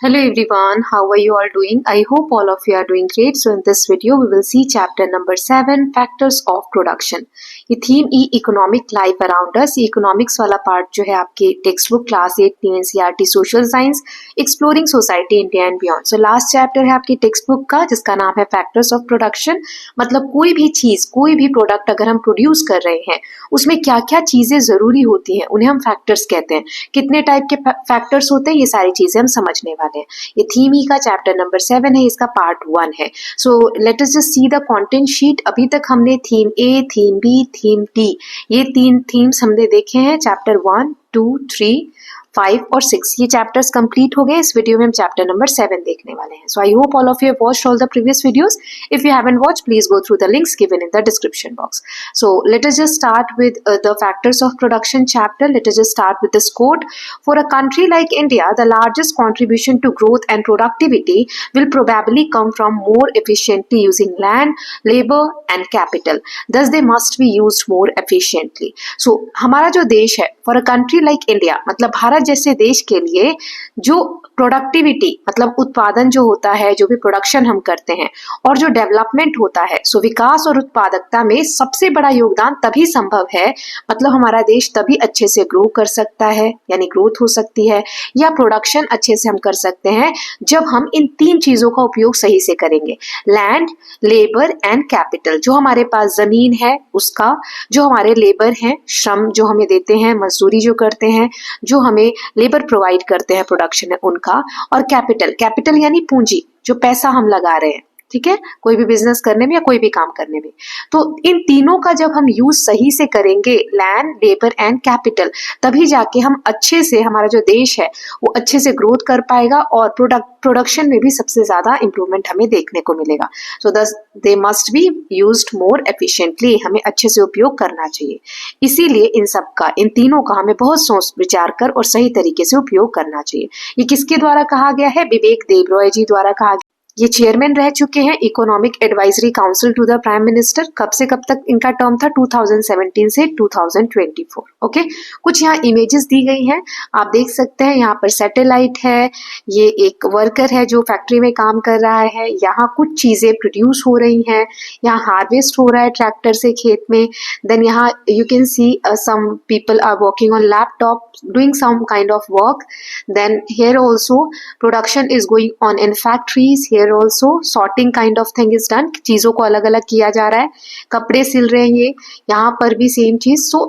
Hello everyone, how are you all doing? I hope all of you are doing great. So in this video we will see chapter number 7 factors of production. ये theme ई economic life around us, ये economics वाला part जो है आपके text book class 8 NCERT social science exploring society India and beyond. So last chapter है आपकी text book का जिसका नाम है फैक्टर्स ऑफ प्रोडक्शन। मतलब कोई भी चीज, कोई भी प्रोडक्ट अगर हम प्रोड्यूस कर रहे हैं उसमें क्या क्या चीजें जरूरी होती हैं उन्हें हम फैक्टर्स कहते हैं। कितने टाइप के फैक्टर्स होते हैं ये सारी चीजें हम समझने वाले हैं। ये थीम ही का चैप्टर नंबर 7 है, इसका पार्ट 1 है। सो let us just see the content sheet. अभी तक हमने थीम ए, थीम बी, थीम डी, ये 3 थीम्स हमने देखे हैं। चैप्टर 1, 2, 3, 5 और 6 ये चैप्टर्स कंप्लीट हो गए। इस वीडियो में हम चैप्टर नंबर 7 देखने वाले हैं। So I hope all of you have watched all the previous videos. If you haven't watched please go through the links given in the description box. So let us just start with the factors of production chapter. Let us just start with this quote. For a country like India, the largest contribution to growth and productivity will probably come from more efficiently using land, labor and capital. Thus, they must be used more efficiently. So, हमारा जो देश है, for a country like India, मतलब भारत जैसे देश के लिए जो प्रोडक्टिविटी मतलब उत्पादन जो होता है, जो भी प्रोडक्शन हम करते हैं और जो डेवलपमेंट होता है, सो विकास और उत्पादकता में सबसे बड़ा योगदान तभी संभव है, मतलब हमारा देश तभी अच्छे से ग्रो कर सकता है, यानी ग्रोथ हो सकती है या प्रोडक्शन अच्छे से हम कर सकते हैं जब हम इन 3 चीजों का उपयोग सही से करेंगे। Land, labour and capital. जो हमारे पास जमीन है उसका, जो हमारे लेबर हैं, श्रम जो हमें देते हैं, मजदूरी जो करते हैं, जो हमें लेबर प्रोवाइड करते हैं प्रोडक्शन है उनका, और कैपिटल, कैपिटल यानी पूंजी, जो पैसा हम लगा रहे हैं, ठीक है, कोई भी बिजनेस करने में या कोई भी काम करने में। तो इन तीनों का जब हम यूज सही से करेंगे, लैंड, लेबर एंड कैपिटल, तभी जाके हम अच्छे से, हमारा जो देश है वो अच्छे से ग्रोथ कर पाएगा और प्रोडक्शन में भी सबसे ज्यादा इंप्रूवमेंट हमें देखने को मिलेगा। सो दस they must be used more efficiently, हमें अच्छे से उपयोग करना चाहिए। इसीलिए इन सब का, इन तीनों का हमें बहुत सोच विचार कर और सही तरीके से उपयोग करना चाहिए। ये किसके द्वारा कहा गया है? विवेक देबरॉय जी द्वारा कहा गया। ये चेयरमैन रह चुके हैं economic advisory council to the prime minister. कब से कब तक इनका टर्म था? 2017 से 2024। ओके, कुछ यहाँ इमेजेस दी गई हैं, आप देख सकते हैं। यहाँ पर सैटेलाइट है, ये एक वर्कर है जो फैक्ट्री में काम कर रहा है, यहाँ कुछ चीजें प्रोड्यूस हो रही हैं, यहाँ हार्वेस्ट हो रहा है ट्रैक्टर से खेत में। देन यहाँ you can see some people are working on laptop doing some kind of work. Then here also production is going on in factories. Here also sorting kind of thing is done. चीजों को अलग अलग किया जा रहा है, कपड़े सिल रहे हैं ये, यहाँ पर भी सेम चीज। सो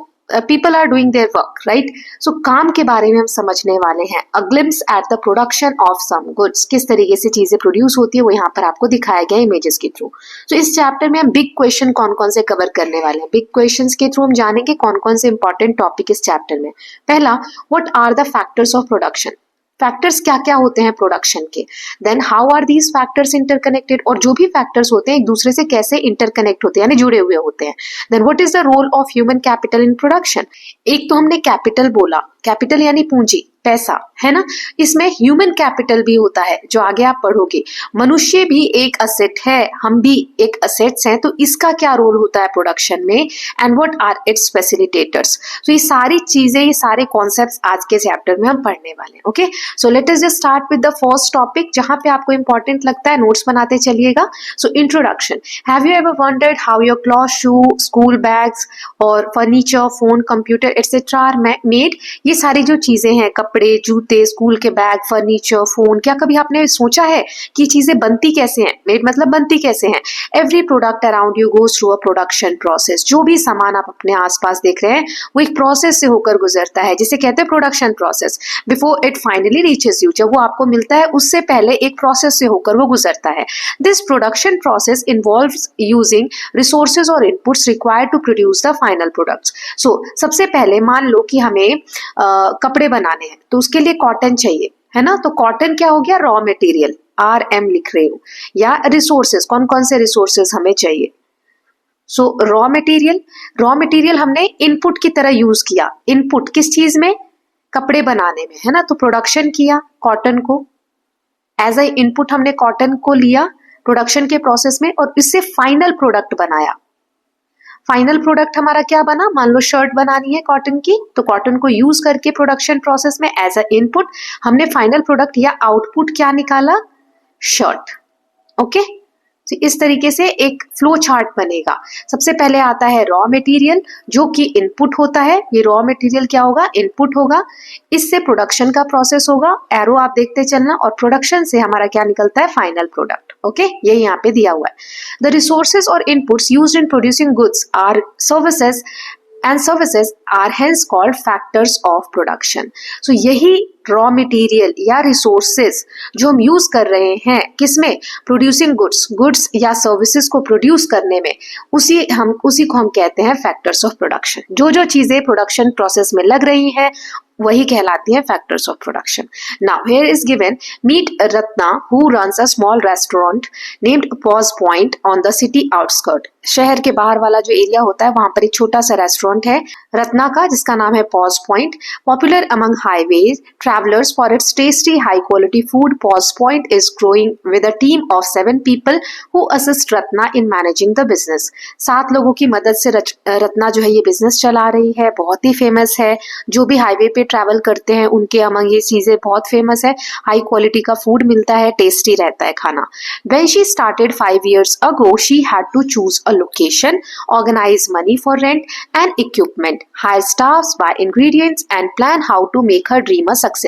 people are doing their work, right? So काम के बारे में हम समझने वाले हैं। A glimpse at the production of some goods, किस तरीके से चीजें प्रोड्यूस होती है वो यहाँ पर आपको दिखाया गया इमेजेस के थ्रू। तो इस चैप्टर में हम बिग क्वेश्चन कौन कौन से कवर करने वाले हैं। बिग क्वेश्चंस के थ्रू हम जानेंगे कौन कौन से इंपॉर्टेंट टॉपिक इस चैप्टर में। पहला, what are the factors of production, factors क्या क्या होते हैं प्रोडक्शन के। Then how are these factors interconnected, और जो भी फैक्टर्स होते हैं एक दूसरे से कैसे इंटरकनेक्ट होते हैं यानी जुड़े हुए होते हैं। Then what is the role of human capital in production. एक तो हमने कैपिटल बोला, कैपिटल यानी पूंजी, पैसा, है ना। इसमें ह्यूमन कैपिटल भी होता है जो आगे आप पढ़ोगे। मनुष्य भी एक असेट है, हम भी एक असेट्स हैं, तो इसका क्या रोल होता है प्रोडक्शन में, and what are its facilitators. तो ये सारी चीजें, ये सारे कॉन्सेप्ट्स आज के चैप्टर में हम पढ़ने वाले हैं। Okay, so let us just start with the first topic, जहां पे आपको इंपॉर्टेंट लगता है नोट्स बनाते चलिएगा। So introduction. Have you ever wondered how your cloth, shoe, school bags और furniture, phone, computer etcetera are made. ये सारी जो चीजें हैं, कपड़े, जूते, स्कूल के बैग, फर्नीचर, फोन, क्या कभी आपने सोचा है कि चीजें बनती कैसे हैं? मेड मतलब बनती कैसे हैं। Every product around you goes through a production process. जो भी सामान आप अपने आसपास देख रहे हैं वो एक प्रोसेस से होकर गुजरता है जिसे कहते हैं production process. Before it finally reaches you, जब वो आपको मिलता है उससे पहले एक प्रोसेस से होकर वो गुजरता है। This production process involves using resources और inputs required to produce the final products. So सबसे पहले मान लो कि हमें कपड़े बनाने हैं तो उसके लिए कॉटन चाहिए, है ना। तो कॉटन क्या हो गया? रॉ मटेरियल, RM लिख रहे हो, या रिसोर्सेज, कौन कौन से रिसोर्सेज हमें चाहिए। सो रॉ मटेरियल हमने इनपुट की तरह यूज किया। इनपुट किस चीज में? कपड़े बनाने में, है ना। तो प्रोडक्शन किया कॉटन को, एज ए इनपुट हमने कॉटन को लिया प्रोडक्शन के प्रोसेस में और इससे फाइनल प्रोडक्ट बनाया। फाइनल प्रोडक्ट हमारा क्या बना, मान लो शर्ट बनानी है कॉटन की, तो कॉटन को यूज करके प्रोडक्शन प्रोसेस में एज अ इनपुट हमने फाइनल प्रोडक्ट या आउटपुट क्या निकाला, शर्ट। ओके, तो इस तरीके से एक फ्लो चार्ट बनेगा। सबसे पहले आता है रॉ मटेरियल जो कि इनपुट होता है, ये रॉ मटेरियल क्या होगा, इनपुट होगा, इससे प्रोडक्शन का प्रोसेस होगा, एरो आप देखते चलना, और प्रोडक्शन से हमारा क्या निकलता है, फाइनल प्रोडक्ट। ओके, ये यहाँ पे दिया हुआ है। द रिसोर्सेज और inputs used in producing goods or services and services are hence called factors of production. So यही रॉ मटेरियल या रिसोर्सेज जो हम यूज कर रहे हैं किसमें, प्रोड्यूसिंग गुड्स या सर्विसेज को प्रोड्यूस करने में, उसी को हम कहते हैं फैक्टर्स ऑफ प्रोडक्शन। जो चीजें प्रोडक्शन प्रोसेस में लग रही हैं वही कहलाती है factors of production. Now here is given, meet Ratna who runs a small restaurant named pause point on the city outskirt. शहर के बाहर वाला जो एरिया होता है वहां पर एक छोटा सा रेस्टोरेंट है रत्ना का जिसका नाम है pause point. Popular among highways travelers for its tasty high quality food, Pause Point is growing with a team of 7 people who assist Ratna in managing the business. 7 लोगों की मदद से रत्ना जो है ये बिजनेस चला रही है, बहुत ही फेमस है। जो भी हाईवे पे ट्रैवल करते हैं उनके अमंग ये चीजें बहुत फेमस है, हाई क्वालिटी का फूड मिलता है, टेस्टी रहता है खाना। When she started 5 years ago, she had to choose a location, organize money for rent and equipment, hire staffs, buy ingredients and plan how to make her dream a success.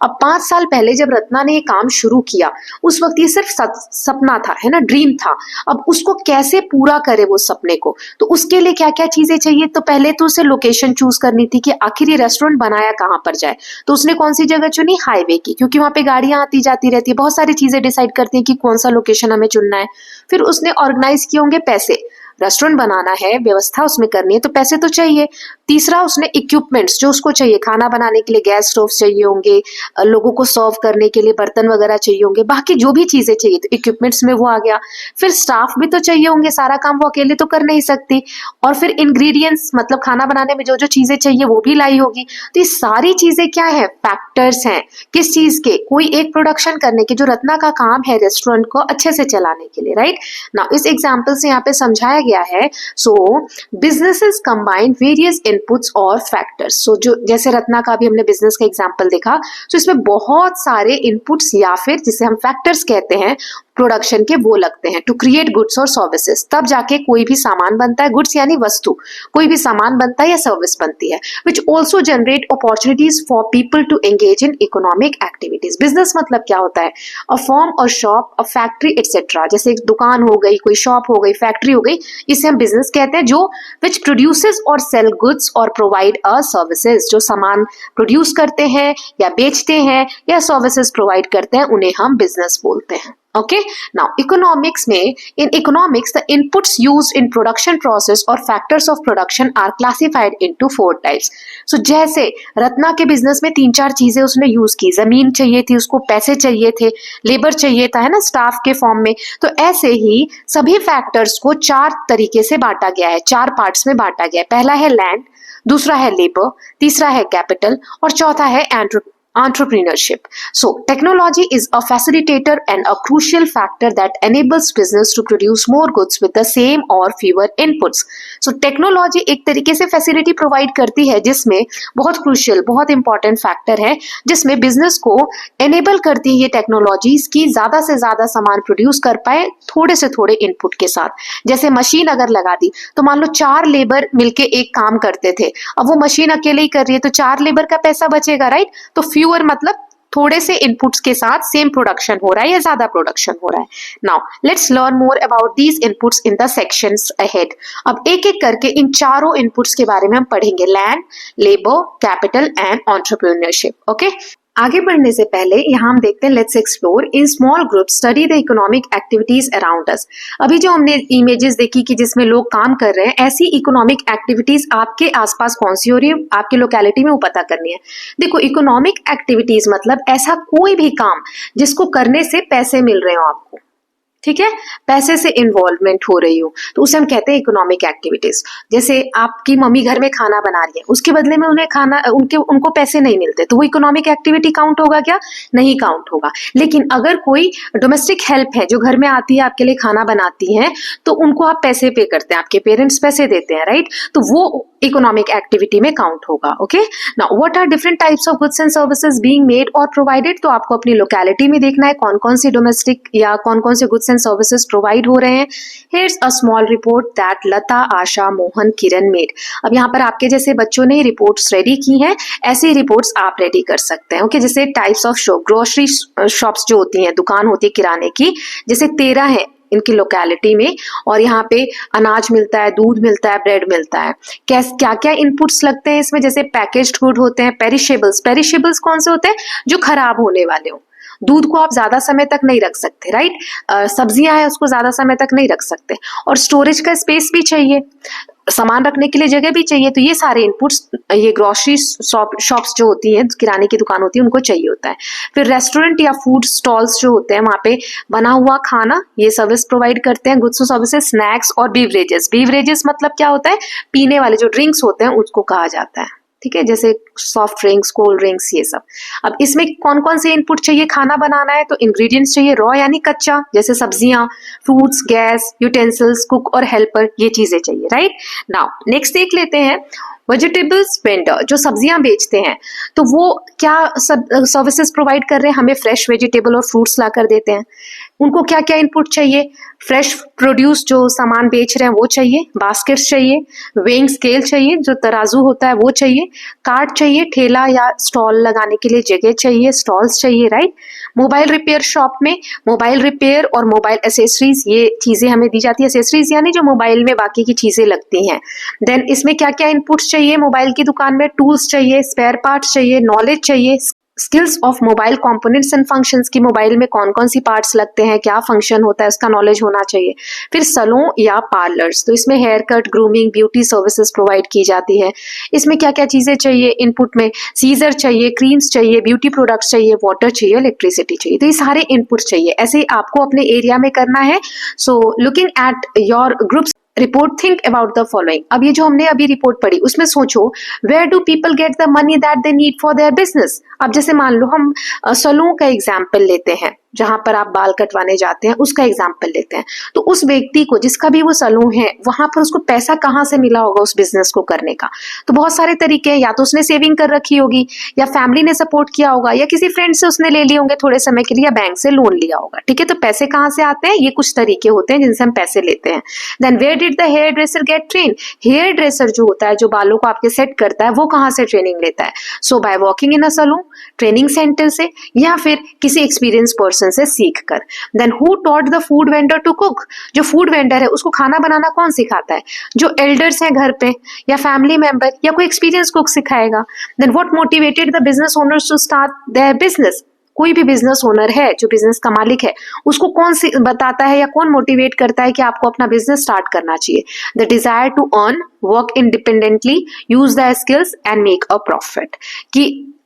अब 5 साल पहले जब रत्ना ने ये काम शुरू किया उस वक्त ये सिर्फ सपना था, है ना, ड्रीम था। अब उसको कैसे पूरा करे वो सपने को, तो उसके लिए क्या क्या चीजें चाहिए, तो पहले तो उसे लोकेशन चूज करनी थी कि आखिर ये रेस्टोरेंट बनाया कहाँ पर जाए। तो उसने कौन सी जगह चुनी, हाईवे की, क्योंकि वहां पे गाड़ियां आती जाती रहती है, बहुत सारी चीजें डिसाइड करती है कि कौन सा लोकेशन हमें चुनना है। फिर उसने ऑर्गेनाइज किए होंगे पैसे, रेस्टोरेंट बनाना है, व्यवस्था उसमें करनी है तो पैसे तो चाहिए। तीसरा उसने इक्विपमेंट्स जो उसको चाहिए, खाना बनाने के लिए गैस स्टोव चाहिए होंगे, लोगों को सर्व करने के लिए बर्तन वगैरह चाहिए होंगे, बाकी जो भी चीजें चाहिए तो इक्विपमेंट्स में वो आ गया। फिर स्टाफ भी तो चाहिए होंगे, सारा काम वो अकेले तो कर नहीं सकती। और फिर इंग्रेडिएंट्स मतलब खाना बनाने में जो जो चीजें चाहिए वो भी लाई होगी। तो ये सारी चीजें क्या है, फैक्टर्स हैं किस चीज के, कोई एक प्रोडक्शन करने के, जो रत्ना का काम है रेस्टोरेंट को अच्छे से चलाने के लिए, राइट। नाउ इस एग्जाम्पल से यहाँ पे समझाया गया है, सो बिजनेसेस कंबाइन वेरियस इनपुट्स और फैक्टर्स। सो जो जैसे रत्ना का भी हमने बिजनेस का एग्जांपल देखा, सो इसमें बहुत सारे इनपुट्स या फिर जिसे हम फैक्टर्स कहते हैं प्रोडक्शन के, वो लगते हैं टू क्रिएट गुड्स और सर्विसेज। तब जाके कोई भी सामान बनता है, गुड्स यानी वस्तु, कोई भी सामान बनता है या सर्विस बनती है, which also generate opportunities for people to engage in economic activities. Business मतलब क्या होता है, अ फर्म और शॉप, अ फैक्ट्री एटसेट्रा। जैसे एक दुकान हो गई, कोई शॉप हो गई, फैक्ट्री हो गई, इसे हम बिजनेस कहते हैं। जो विच प्रोड्यूसेस और सेल गुड्स और प्रोवाइड अ सर्विसेज, जो सामान प्रोड्यूस करते हैं या बेचते हैं या सर्विसेज प्रोवाइड करते हैं, उन्हें हम बिजनेस बोलते हैं। Okay, now economics में, in economics the inputs used in production process or factors of production are classified into 4 types. So जैसे रत्ना के बिजनेस में 3-4 चीजें उसने यूज की, जमीन चाहिए थी उसको, पैसे चाहिए थे, लेबर चाहिए था, है ना, स्टाफ के फॉर्म में। तो ऐसे ही सभी फैक्टर्स को 4 तरीके से बांटा गया है, 4 पार्ट्स में बांटा गया है। पहला है लैंड, दूसरा है लेबर, तीसरा है कैपिटल और चौथा है entrepreneurship. So technology is a facilitator and a crucial factor that enables business to produce more goods with the same or fewer inputs. So technology एक तरीके से फैसिलिटी प्रोवाइड करती है जिसमें बहुत क्रूशियल, बहुत इंपॉर्टेंट फैक्टर है, जिसमें बिजनेस को एनेबल करती है ये टेक्नोलॉजीज की ज्यादा से ज्यादा सामान प्रोड्यूस कर पाए थोड़े से थोड़े इनपुट के साथ। जैसे मशीन अगर लगा दी तो मान लो 4 लेबर मिलके एक काम करते थे, अब वो मशीन अकेले ही कर रही है तो 4 लेबर का पैसा बचेगा, राइट। तो फ्यूअर मतलब थोड़े से इनपुट्स के साथ सेम प्रोडक्शन हो रहा है या ज्यादा प्रोडक्शन हो रहा है। Now let's learn more about these inputs in the sections ahead. अब एक एक करके इन चारों इनपुट्स के बारे में हम पढ़ेंगे, land, labour, capital and entrepreneurship. Okay, आगे बढ़ने से पहले यहाँ हम देखते हैं, let's explore in small group study the economic activities around us. अभी जो हमने इमेजेस देखी कि जिसमें लोग काम कर रहे हैं, ऐसी इकोनॉमिक एक्टिविटीज आपके आसपास कौन सी हो रही है, आपके लोकेलिटी में वो पता करनी है। देखो, इकोनॉमिक एक्टिविटीज मतलब ऐसा कोई भी काम जिसको करने से पैसे मिल रहे हो आपको, ठीक है, पैसे से इन्वॉल्वमेंट हो रही हो, तो उसे हम कहते हैं इकोनॉमिक एक्टिविटीज। जैसे आपकी मम्मी घर में खाना बना रही है, उसके बदले में उन्हें खाना उनको पैसे नहीं मिलते, तो वो इकोनॉमिक एक्टिविटी काउंट होगा क्या? नहीं काउंट होगा। लेकिन अगर कोई डोमेस्टिक हेल्प है जो घर में आती है, आपके लिए खाना बनाती है, तो उनको आप पैसे पे करते हैं, आपके पेरेंट्स पैसे देते हैं, राइट? तो वो इकोनॉमिक एक्टिविटी में काउंट होगा। Okay, now what are different types of goods and services being made और प्रोवाइडेड? तो आपको अपनी लोकेलिटी में देखना है कौन कौन सी डोमेस्टिक या कौन कौन से गुड्स एंड सर्विसेज प्रोवाइड हो रहे हैं। Here's a small report that Lata, Asha, Mohan, Kiran made. अब यहाँ पर आपके जैसे बच्चों ने रिपोर्ट्स रेडी की हैं, ऐसी रिपोर्ट्स आप रेडी कर सकते हैं। ओके, जैसे types of shop, grocery shops जो होती हैं, दुकान होती है किराने की, जैसे 13 है इनकी लोकेलिटी में, और यहाँ पे अनाज मिलता है, दूध मिलता है, ब्रेड मिलता है। क्या क्या इनपुट्स लगते हैं इसमें? जैसे पैकेज्ड गुड होते हैं, पेरिशेबल्स। पेरिशेबल्स कौन से होते हैं? जो खराब होने वाले हो। दूध को आप ज्यादा समय तक नहीं रख सकते, राइट? सब्जियां हैं, उसको ज्यादा समय तक नहीं रख सकते, और स्टोरेज का स्पेस भी चाहिए, सामान रखने के लिए जगह भी चाहिए। तो ये सारे इनपुट्स ये ग्रोसरी शॉप्स जो होती हैं, किराने की दुकान होती है, उनको चाहिए होता है। फिर रेस्टोरेंट या फूड स्टॉल्स जो होते हैं, वहाँ पे बना हुआ खाना, ये सर्विस प्रोवाइड करते हैं। गुड्स और सर्विसेज, स्नैक्स और बीवरेजेस। बीवरेजेस मतलब क्या होता है? पीने वाले जो ड्रिंक्स होते हैं उसको कहा जाता है, ठीक है, जैसे सॉफ्ट ड्रिंक्स, कोल्ड ड्रिंक्स, ये सब। अब इसमें कौन कौन से इनपुट चाहिए? खाना बनाना है तो इंग्रेडिएंट्स चाहिए, रॉ यानी कच्चा, जैसे सब्जियां, फ्रूट्स, गैस, यूटेंसिल्स, कुक और हेल्पर, ये चीजें चाहिए, राइट? नाउ नेक्स्ट देख लेते हैं वेजिटेबल्स वेंडर, जो सब्जियां बेचते हैं, तो वो क्या सर्विसेज प्रोवाइड कर रहे हैं? हमें फ्रेश वेजिटेबल और फ्रूट्स ला कर देते हैं। उनको क्या क्या इनपुट चाहिए? फ्रेश प्रोड्यूस जो सामान बेच रहे हैं वो चाहिए, बास्केट्स चाहिए, वेइंग स्केल चाहिए, जो तराजू होता है वो चाहिए, कार्ट चाहिए, ठेला या स्टॉल लगाने के लिए जगह चाहिए, स्टॉल्स चाहिए, राइट? मोबाइल रिपेयर शॉप में मोबाइल रिपेयर और मोबाइल एसेसरीज, ये चीजें हमें दी जाती है। एसेसरीज यानी जो मोबाइल में बाकी की चीजें लगती हैं। देन इसमें क्या क्या इनपुट्स चाहिए? मोबाइल की दुकान में टूल्स चाहिए, स्पेयर पार्ट्स चाहिए, नॉलेज चाहिए, skills of mobile components and functions, की मोबाइल में कौन कौन सी पार्ट्स लगते हैं, क्या फंक्शन होता है, उसका नॉलेज होना चाहिए। फिर सैलून या पार्लर्स, तो इसमें haircut, grooming, beauty services provide की जाती है। इसमें क्या क्या चीजें चाहिए? इनपुट में सीजर चाहिए, क्रीम्स चाहिए, ब्यूटी प्रोडक्ट्स चाहिए, वाटर चाहिए, इलेक्ट्रिसिटी चाहिए। तो ये सारे इनपुट्स चाहिए, ऐसे ही आपको अपने एरिया में करना है। So looking at your groups report, think about the following. अब ये जो हमने अभी रिपोर्ट पढ़ी, उसमें सोचो, where do people get the money that they need for their business. अब जैसे मान लो हम सैलून का एग्जाम्पल लेते हैं, जहां पर आप बाल कटवाने जाते हैं, उसका एग्जाम्पल लेते हैं। तो उस व्यक्ति को, जिसका भी वो सैलून है, वहां पर उसको पैसा कहाँ से मिला होगा उस बिजनेस को करने का? तो बहुत सारे तरीके हैं, या तो उसने सेविंग कर रखी होगी, या फैमिली ने सपोर्ट किया होगा, या किसी फ्रेंड से उसने ले लिए होंगे थोड़े समय के लिए, या बैंक से लोन लिया होगा, ठीक है? तो पैसे कहाँ से आते हैं? ये कुछ तरीके होते हैं जिनसे हम पैसे लेते हैं। Then where did the hairdresser get train? Hairdresser जो होता है, जो बालों को आपके सेट करता है, वो कहाँ से ट्रेनिंग लेता है? So by walking in a salon, training centre से, या फिर किसी एक्सपीरियंस पर्सन से सीख कर। Then who taught the food vendor to cook? जो फूड वेंडर है उसको खाना बनाना कौन सिखाता है? जो एल्डर्स हैं घर पे, या फैमिली मेंबर, या कोई एक्सपीरियंस कुक सिखाएगा। Then what motivated the business owners to start their business? कोई भी बिजनेस ओनर है, जो बिजनेस का मालिक है, उसको कौन सी बताता है या कौन मोटिवेट करता है कि आपको अपना बिजनेस स्टार्ट करना चाहिए? The desire to earn, work independently, use the skills and make a profit. कि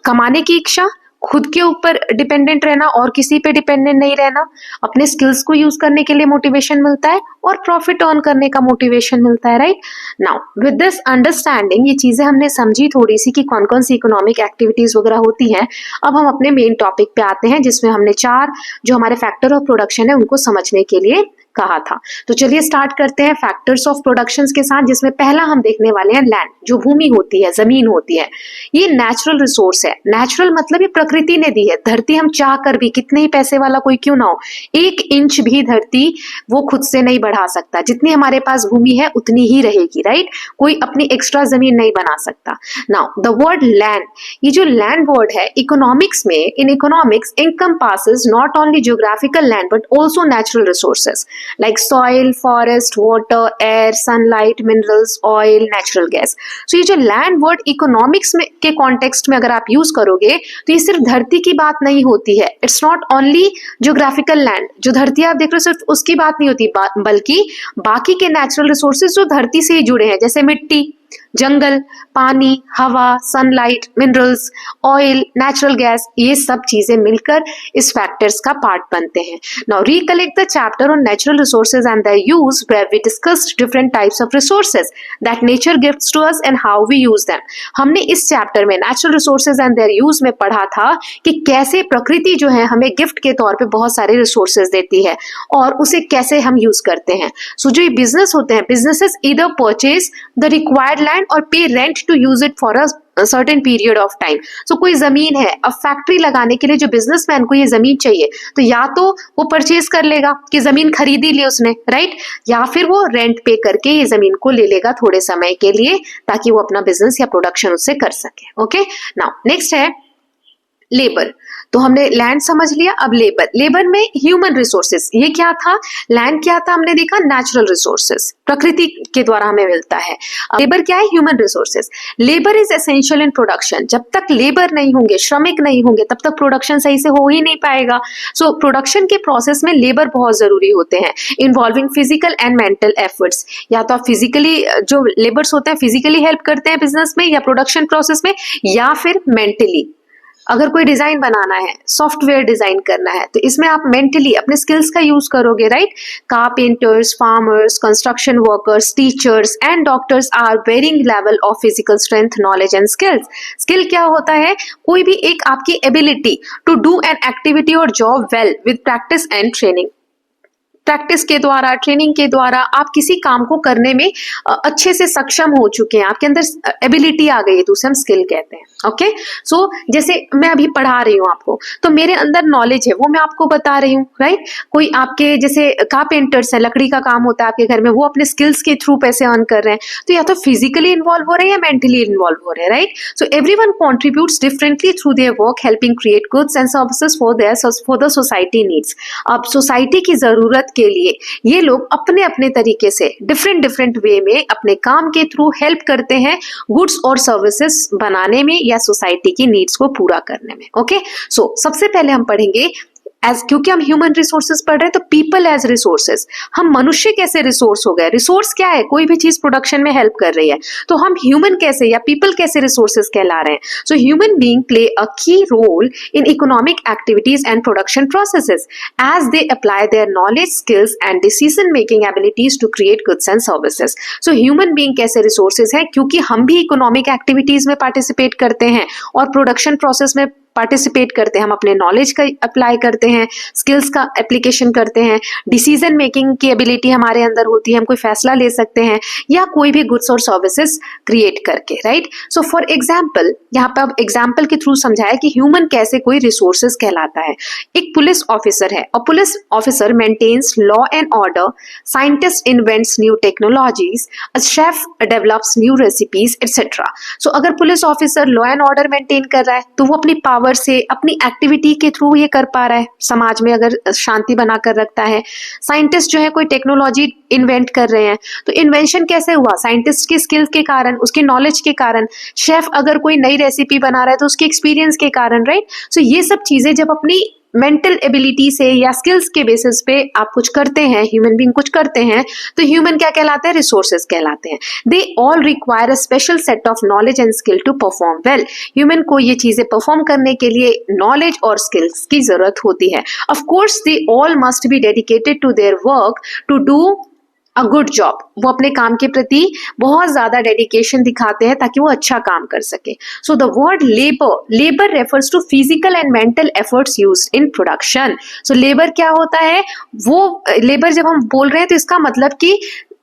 कमाने की इच्छा, खुद के ऊपर डिपेंडेंट रहना और किसी पे डिपेंडेंट नहीं रहना, अपने स्किल्स को यूज करने के लिए मोटिवेशन मिलता है, और प्रॉफिट अर्न करने का मोटिवेशन मिलता है, right? Now with this understanding, ये चीजें हमने समझी थोड़ी सी कि कौन कौन सी इकोनॉमिक एक्टिविटीज वगैरह होती हैं। अब हम अपने मेन टॉपिक पे आते हैं, जिसमें हमने 4 जो हमारे फैक्टर ऑफ प्रोडक्शन है उनको समझने के लिए कहा था। तो चलिए स्टार्ट करते हैं फैक्टर्स ऑफ प्रोडक्शन के साथ, जिसमें पहला हम देखने वाले हैं लैंड, जो भूमि होती है, जमीन होती है। ये नेचुरल रिसोर्स है। नेचुरल मतलब ये प्रकृति ने दी है। धरती हम चाह कर भी, कितने ही पैसे वाला कोई क्यों ना हो, 1 इंच भी धरती वो खुद से नहीं बढ़ा सकता। जितनी हमारे पास भूमि है उतनी ही रहेगी, राइट? कोई अपनी एक्स्ट्रा जमीन नहीं बना सकता। नाउ द वर्ड लैंड, ये जो लैंड वर्ड है, इकोनॉमिक्स में, in economics encompasses not only geographical land but also natural resources like soil, forest, water, air, sunlight, minerals, oil, natural gas. So ये जो land word economics में के context में अगर आप यूज करोगे, तो ये सिर्फ धरती की बात नहीं होती है। It's not only geographical land, जो धरती आप देख रहे हो सिर्फ उसकी बात नहीं होती, बल्कि बाकी के natural resources जो धरती से ही जुड़े हैं, जैसे मिट्टी, जंगल, पानी, हवा, sunlight, minerals, oil, natural gas, ये सब चीजें मिलकर इस फैक्टर्स का पार्ट बनते हैं. Now recollect the chapter on natural resources and their use where we discussed different types of resources that nature gives to us and how we use them. हमने इस चैप्टर में natural resources and their use में पढ़ा था कि कैसे प्रकृति जो है हमें गिफ्ट के तौर पे बहुत सारे रिसोर्सेज देती है और उसे कैसे हम यूज करते हैं. सो जो ये बिजनेस होते हैं, businesses either purchase the required land और pay rent to use it for a certain period of time. So कोई जमीन है, अब फैक्ट्री लगाने के लिए जो बिजनेसमैन को ये जमीन चाहिए तो या तो वो परचेज कर लेगा कि जमीन खरीदी ली उसने, राइट, या फिर वो रेंट पे करके ये जमीन को ले लेगा थोड़े समय के लिए ताकि वो अपना बिजनेस या प्रोडक्शन उससे कर सके. ओके, नाउ नेक्स्ट है लेबर. तो हमने लैंड समझ लिया, अब लेबर. लेबर में ह्यूमन रिसोर्सेस, ये क्या था, लैंड क्या था हमने देखा, नेचुरल रिसोर्सेस, प्रकृति के द्वारा हमें मिलता है. लेबर क्या है, human resources. Labour is essential in production. जब तक लेबर नहीं होंगे, श्रमिक नहीं होंगे, तब तक प्रोडक्शन सही से हो ही नहीं पाएगा. सो प्रोडक्शन के प्रोसेस में लेबर बहुत जरूरी होते हैं, involving physical and mental efforts. या तो आप फिजिकली, जो लेबर्स होते हैं फिजिकली हेल्प करते हैं बिजनेस में या प्रोडक्शन प्रोसेस में, या फिर मेंटली. अगर कोई डिजाइन बनाना है, सॉफ्टवेयर डिजाइन करना है, तो इसमें आप मेंटली अपने स्किल्स का यूज करोगे, right. Carpenters, farmers, construction workers, teachers and doctors are varying level of physical strength, knowledge and skills. Skill क्या होता है, कोई भी एक आपकी ability to do an activity और job well with practice and training. Practice के द्वारा, ट्रेनिंग के द्वारा आप किसी काम को करने में अच्छे से सक्षम हो चुके हैं, आपके अंदर एबिलिटी आ गई है, तो उसे हम स्किल कहते हैं. ओके, सो जैसे मैं अभी पढ़ा रही हूँ आपको, तो मेरे अंदर नॉलेज है वो मैं आपको बता रही हूँ, राइट. कोई आपके जैसे कारपेंटर्स है, लकड़ी का काम होता है आपके घर में, वो अपने स्किल्स के थ्रू पैसे अर्न कर रहे हैं, तो या तो फिजिकली इन्वॉल्व हो रहे हैं या मेंटली इन्वॉल्व हो रहे हैं, right. So everyone contributes differently through their work, helping create goods and services for the society needs. अब सोसाइटी की जरूरत के लिए ये लोग अपने अपने तरीके से डिफरेंट वे में अपने काम के थ्रू हेल्प करते हैं गुड्स और सर्विसेज बनाने में या सोसाइटी की नीड्स को पूरा करने में. ओके, सो सबसे पहले हम पढ़ेंगे क्योंकि हम ह्यूमन रिसोर्सेज पढ़ रहे हैं तो पीपल एज रिसोर्सेज. हम मनुष्य कैसे रिसोर्स हो गए, रिसोर्स क्या है, कोई भी चीज प्रोडक्शन में हेल्प कर रही है, तो हम ह्यूमन कैसे या पीपल कैसे रिसोर्सेज कहला रहे हैं. So human being play a key role in economic activities and production processes as they apply their knowledge, skills and decision making abilities to create goods and services. So human being कैसे resources है, क्योंकि हम भी economic activities में participate करते हैं और production process में पार्टिसिपेट करते हैं. हम अपने नॉलेज का अप्लाई करते हैं, स्किल्स का एप्लीकेशन करते हैं, डिसीजन मेकिंग की एबिलिटी हमारे अंदर होती है, हम कोई फैसला ले सकते हैं या कोई भी गुड्स और सर्विसेज क्रिएट करके, राइट. सो फॉर एग्जाम्पल, यहाँ पे अब एग्जाम्पल के थ्रू समझाया कि ह्यूमन कैसे कोई रिसोर्सेज कहलाता है. एक पुलिस ऑफिसर है और police officer maintains law and order, scientist invents new technologies, a chef develops new recipes etcetera. So अगर police officer law and order maintain कर रहा है तो वो अपनी पावर से, अपनी एक्टिविटी के थ्रू ये कर पा रहा है, समाज में अगर शांति बनाकर रखता है. साइंटिस्ट जो है कोई टेक्नोलॉजी इन्वेंट कर रहे हैं, तो इन्वेंशन कैसे हुआ, साइंटिस्ट के स्किल्स के कारण, उसके नॉलेज के कारण. शेफ अगर कोई नई रेसिपी बना रहा है तो उसके एक्सपीरियंस के कारण, राइट. सो ये सब चीजें जब अपनी मेंटल एबिलिटी से या स्किल्स के बेसिस पे आप कुछ करते हैं, ह्यूमन बीइंग कुछ करते हैं, तो ह्यूमन क्या कहलाते हैं, रिसोर्सेज कहलाते हैं. They all require a special set of knowledge and skill to perform well. Human को ये चीजें परफॉर्म करने के लिए नॉलेज और स्किल्स की जरूरत होती है. Of course they all must be dedicated to their work to do a good job. वो अपने काम के प्रति बहुत ज्यादा डेडिकेशन दिखाते हैं ताकि वो अच्छा काम कर सके. So the word labour refers to physical and mental efforts used in production. So labour क्या होता है, वो लेबर जब हम बोल रहे हैं तो इसका मतलब कि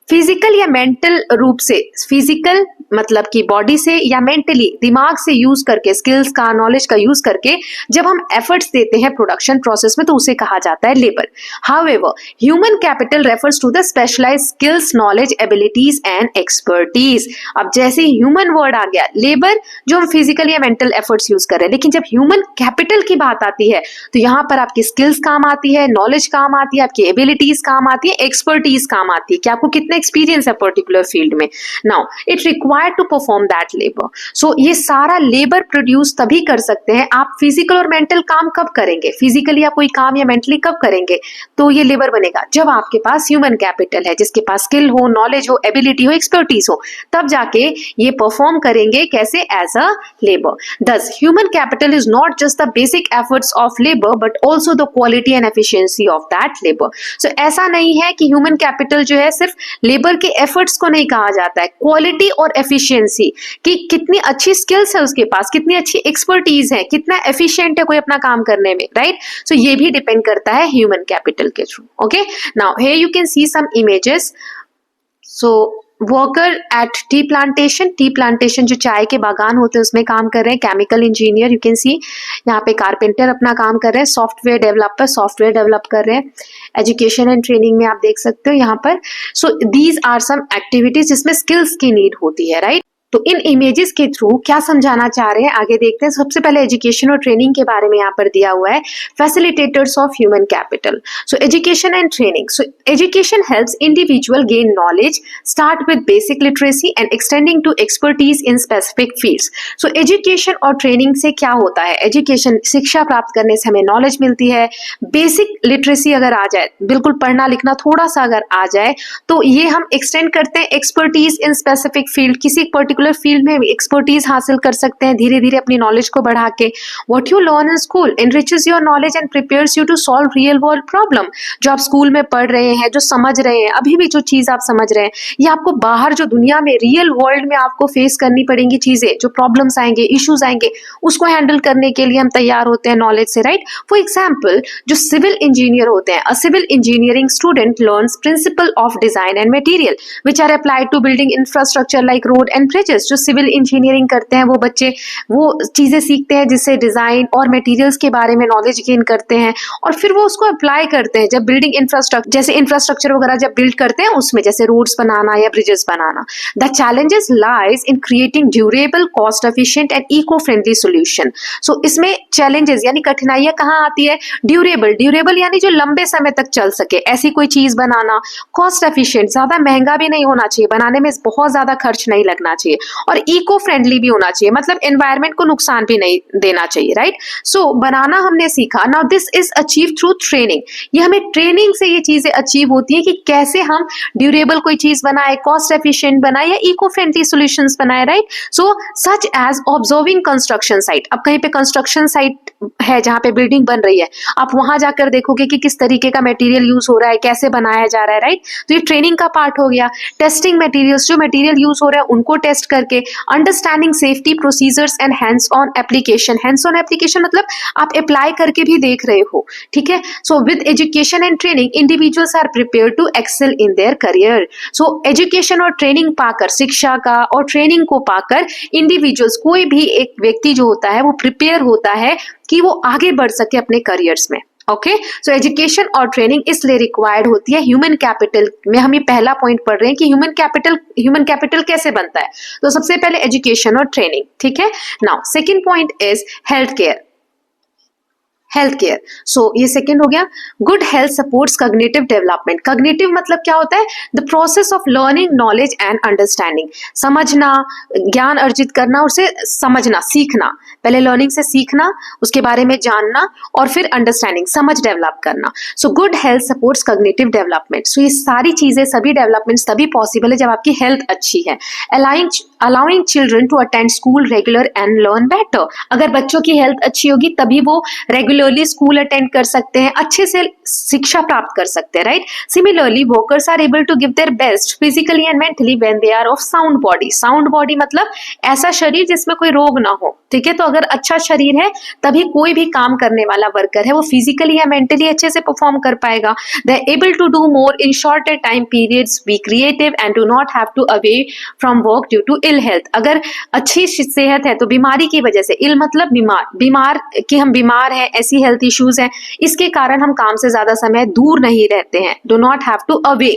फिजिकल या मेंटल रूप से, फिजिकल मतलब कि बॉडी से या मेंटली दिमाग से यूज करके, स्किल्स का, नॉलेज का यूज करके जब हम एफर्ट्स देते हैं प्रोडक्शन प्रोसेस में तो उसे कहा जाता है labour. However human capital refers to the specialised skills, knowledge, abilities and expertise. अब जैसे ह्यूमन वर्ड आ गया, लेबर जो हम फिजिकल या मेंटल एफर्ट्स यूज कर रहे हैं, लेकिन जब ह्यूमन कैपिटल की बात आती है तो यहाँ पर आपकी स्किल्स काम आती है, नॉलेज काम आती है, आपकी एबिलिटीज काम आती है, एक्सपर्टीज काम आती है कि आपको कितना एक्सपीरियंस है पर्टिकुलर फील्ड में. Now it requires required to perform that labour. So ये सारा लेबर प्रोड्यूस तभी कर सकते हैं आप फिजिकल और मेंटल काम कब करेंगे, फिजिकली आप कोई काम या मेंटली कब करेंगे तो ये लेबर बनेगा, जब आपके पास ह्यूमन कैपिटल है, जिसके पास स्किल हो, नॉलेज हो, एबिलिटी हो, एक्सपर्टीज हो, तब जाके ये परफॉर्म करेंगे कैसे, as a labour. Thus human capital is not just the basic efforts of labour but also the quality and efficiency of that labour. So ऐसा नहीं है कि ह्यूमन कैपिटल जो है सिर्फ लेबर के एफर्ट्स को नहीं कहा जाता है, क्वालिटी और एफिशिएंसी कि कितनी अच्छी स्किल्स है उसके पास, कितनी अच्छी एक्सपर्टीज है, कितना एफिशिएंट है कोई अपना काम करने में, राइट। सो ये भी डिपेंड करता है ह्यूमन कैपिटल के through. Okay, now here you can see some images. So worker at tea plantation जो चाय के बागान होते हैं उसमें काम कर रहे हैं, केमिकल इंजीनियर यू कैन सी, यहाँ पे कारपेंटर अपना काम कर रहे हैं, सॉफ्टवेयर डेवलपर सॉफ्टवेयर डेवलप कर रहे हैं, एजुकेशन एंड ट्रेनिंग में आप देख सकते हो यहाँ पर। So these are some activities जिसमें स्किल्स की नीड होती है, राइट। तो इन इमेजेस के थ्रू क्या समझाना चाह रहे हैं आगे देखते हैं। सबसे पहले एजुकेशन और ट्रेनिंग के बारे में यहाँ पर दिया हुआ है, facilitators of human capital. So education and training, so education helps individual gain knowledge, start with basic literacy and extending to expertise in specific fields. So education और ट्रेनिंग से क्या होता है, एजुकेशन शिक्षा प्राप्त करने से हमें नॉलेज मिलती है, बेसिक लिटरेसी अगर आ जाए, बिल्कुल पढ़ना लिखना थोड़ा सा अगर आ जाए तो ये हम एक्सटेंड करते हैं एक्सपर्टीज इन स्पेसिफिक फील्ड, किसी पर्टिकुलर फील्ड में एक्सपर्टीज हासिल कर सकते हैं धीरे धीरे अपनी नॉलेज को बढ़ा के। What you learn in school enriches your knowledge and prepares you to solve real world problem. जो आप स्कूल में पढ़ रहे हैं, जो समझ रहे हैं, अभी भी जो चीज आप समझ रहे हैं, ये आपको बाहर जो दुनिया में रियल वर्ल्ड में आपको फेस करनी पड़ेंगी चीजें, जो प्रॉब्लम्स आएंगे, इश्यूज आएंगे, उसको हैंडल करने के लिए हम तैयार होते हैं नॉलेज से, राइट। फॉर एग्जाम्पल जो सिविल इंजीनियर होते हैं, a civil engineering student learns principle of design and material which are applied to building infrastructure like road and bridges. जो सिविल इंजीनियरिंग करते हैं वो बच्चे वो चीजें सीखते हैं जिससे डिजाइन और मटेरियल्स के बारे में नॉलेज गेन करते हैं और फिर वो उसको अप्लाई करते हैं जब बिल्डिंग इंफ्रास्ट्रक्चर, जैसे इंफ्रास्ट्रक्चर वगैरह जब बिल्ड करते हैं उसमें, जैसे रोड्स बनाना या ब्रिजेस बनाना। The challenges lies in creating durable, cost efficient and eco friendly solution. So इसमें चैलेंजेस यानी कठिनाइयां कहाँ आती है, ड्यूरेबल यानी जो लंबे समय तक चल सके, ऐसी कोई चीज बनाना, कॉस्ट एफिशिएंट ज्यादा महंगा भी नहीं होना चाहिए, बनाने में बहुत ज्यादा खर्च नहीं लगना चाहिए, और इको फ्रेंडली भी होना चाहिए, मतलब एनवायरनमेंट को नुकसान भी नहीं देना चाहिए, राइट। सो बनाना हमने सीखा। Now this is achieve through training. ये हमें ट्रेनिंग से ये चीजें अचीव होती है कि कैसे हम ड्यूरेबल कोई चीज बनाए, कॉस्ट एफिशिएंट बनाए या इको फ्रेंडली सॉल्यूशंस बनाए, right. So such as observing construction site. अब कहीं पे कंस्ट्रक्शन साइट है जहां पे बिल्डिंग बन रही है, आप वहां जाकर देखोगे कि किस तरीके का मटेरियल यूज हो रहा है, कैसे बनाया जा रहा है, राइट। तो ये ट्रेनिंग का पार्ट हो गया। टेस्टिंग मटेरियल्स, जो मटेरियल यूज हो रहा है उनको टेस्ट करके, understanding safety procedures and hands on application. Hands on application मतलब आप अप्लाई करके भी देख रहे हो, ठीक है। So with education and training individuals are prepare to excel in their career. So education और ट्रेनिंग पाकर, शिक्षा का और ट्रेनिंग को पाकर इंडिविजुअल्स, कोई भी एक व्यक्ति जो होता है वो प्रिपेयर होता है कि वो आगे बढ़ सके अपने करियर्स में। ओके, सो एजुकेशन और ट्रेनिंग इसलिए रिक्वायर्ड होती है। ह्यूमन कैपिटल में हम ये पहला पॉइंट पढ़ रहे हैं कि ह्यूमन कैपिटल कैसे बनता है, तो सबसे पहले एजुकेशन और ट्रेनिंग, ठीक है। Now second point is health care. So ये सेकंड हो गया। Good health supports cognitive development. Cognitive मतलब क्या होता है, the process of learning knowledge and understanding. समझना, ज्ञान अर्जित करना, उसे समझना, सीखना, पहले लर्निंग से सीखना, उसके बारे में जानना और फिर अंडरस्टैंडिंग, समझ डेवलप करना। So good health supports cognitive development. So ये सारी चीजें, सभी डेवलपमेंट्स तभी पॉसिबल है जब आपकी हेल्थ अच्छी है। Allowing children to attend school regular and learn better. अगर बच्चों की हेल्थ अच्छी होगी तभी वो रेगुलरली स्कूल अटेंड कर सकते हैं, अच्छे से शिक्षा प्राप्त कर सकते हैं, right. Similarly workers are able to give their best physically and mentally when they are of sound body. Sound body मतलब ऐसा शरीर जिसमें कोई रोग ना हो, ठीक है। तो अगर अच्छा शरीर है तभी कोई भी काम करने वाला वर्कर है वो फिजिकली या मेंटली अच्छे से परफॉर्म कर पाएगा। They are able to do more in shorter time periods, be creative and do not have to away from work due to ill health. अगर अच्छी सेहत है तो बीमारी की वजह से, इल मतलब बीमार कि हम बीमार हैं, ऐसी हेल्थ इश्यूज हैं, इसके कारण हम काम से ज्यादा समय दूर नहीं रहते हैं। Do not have to away,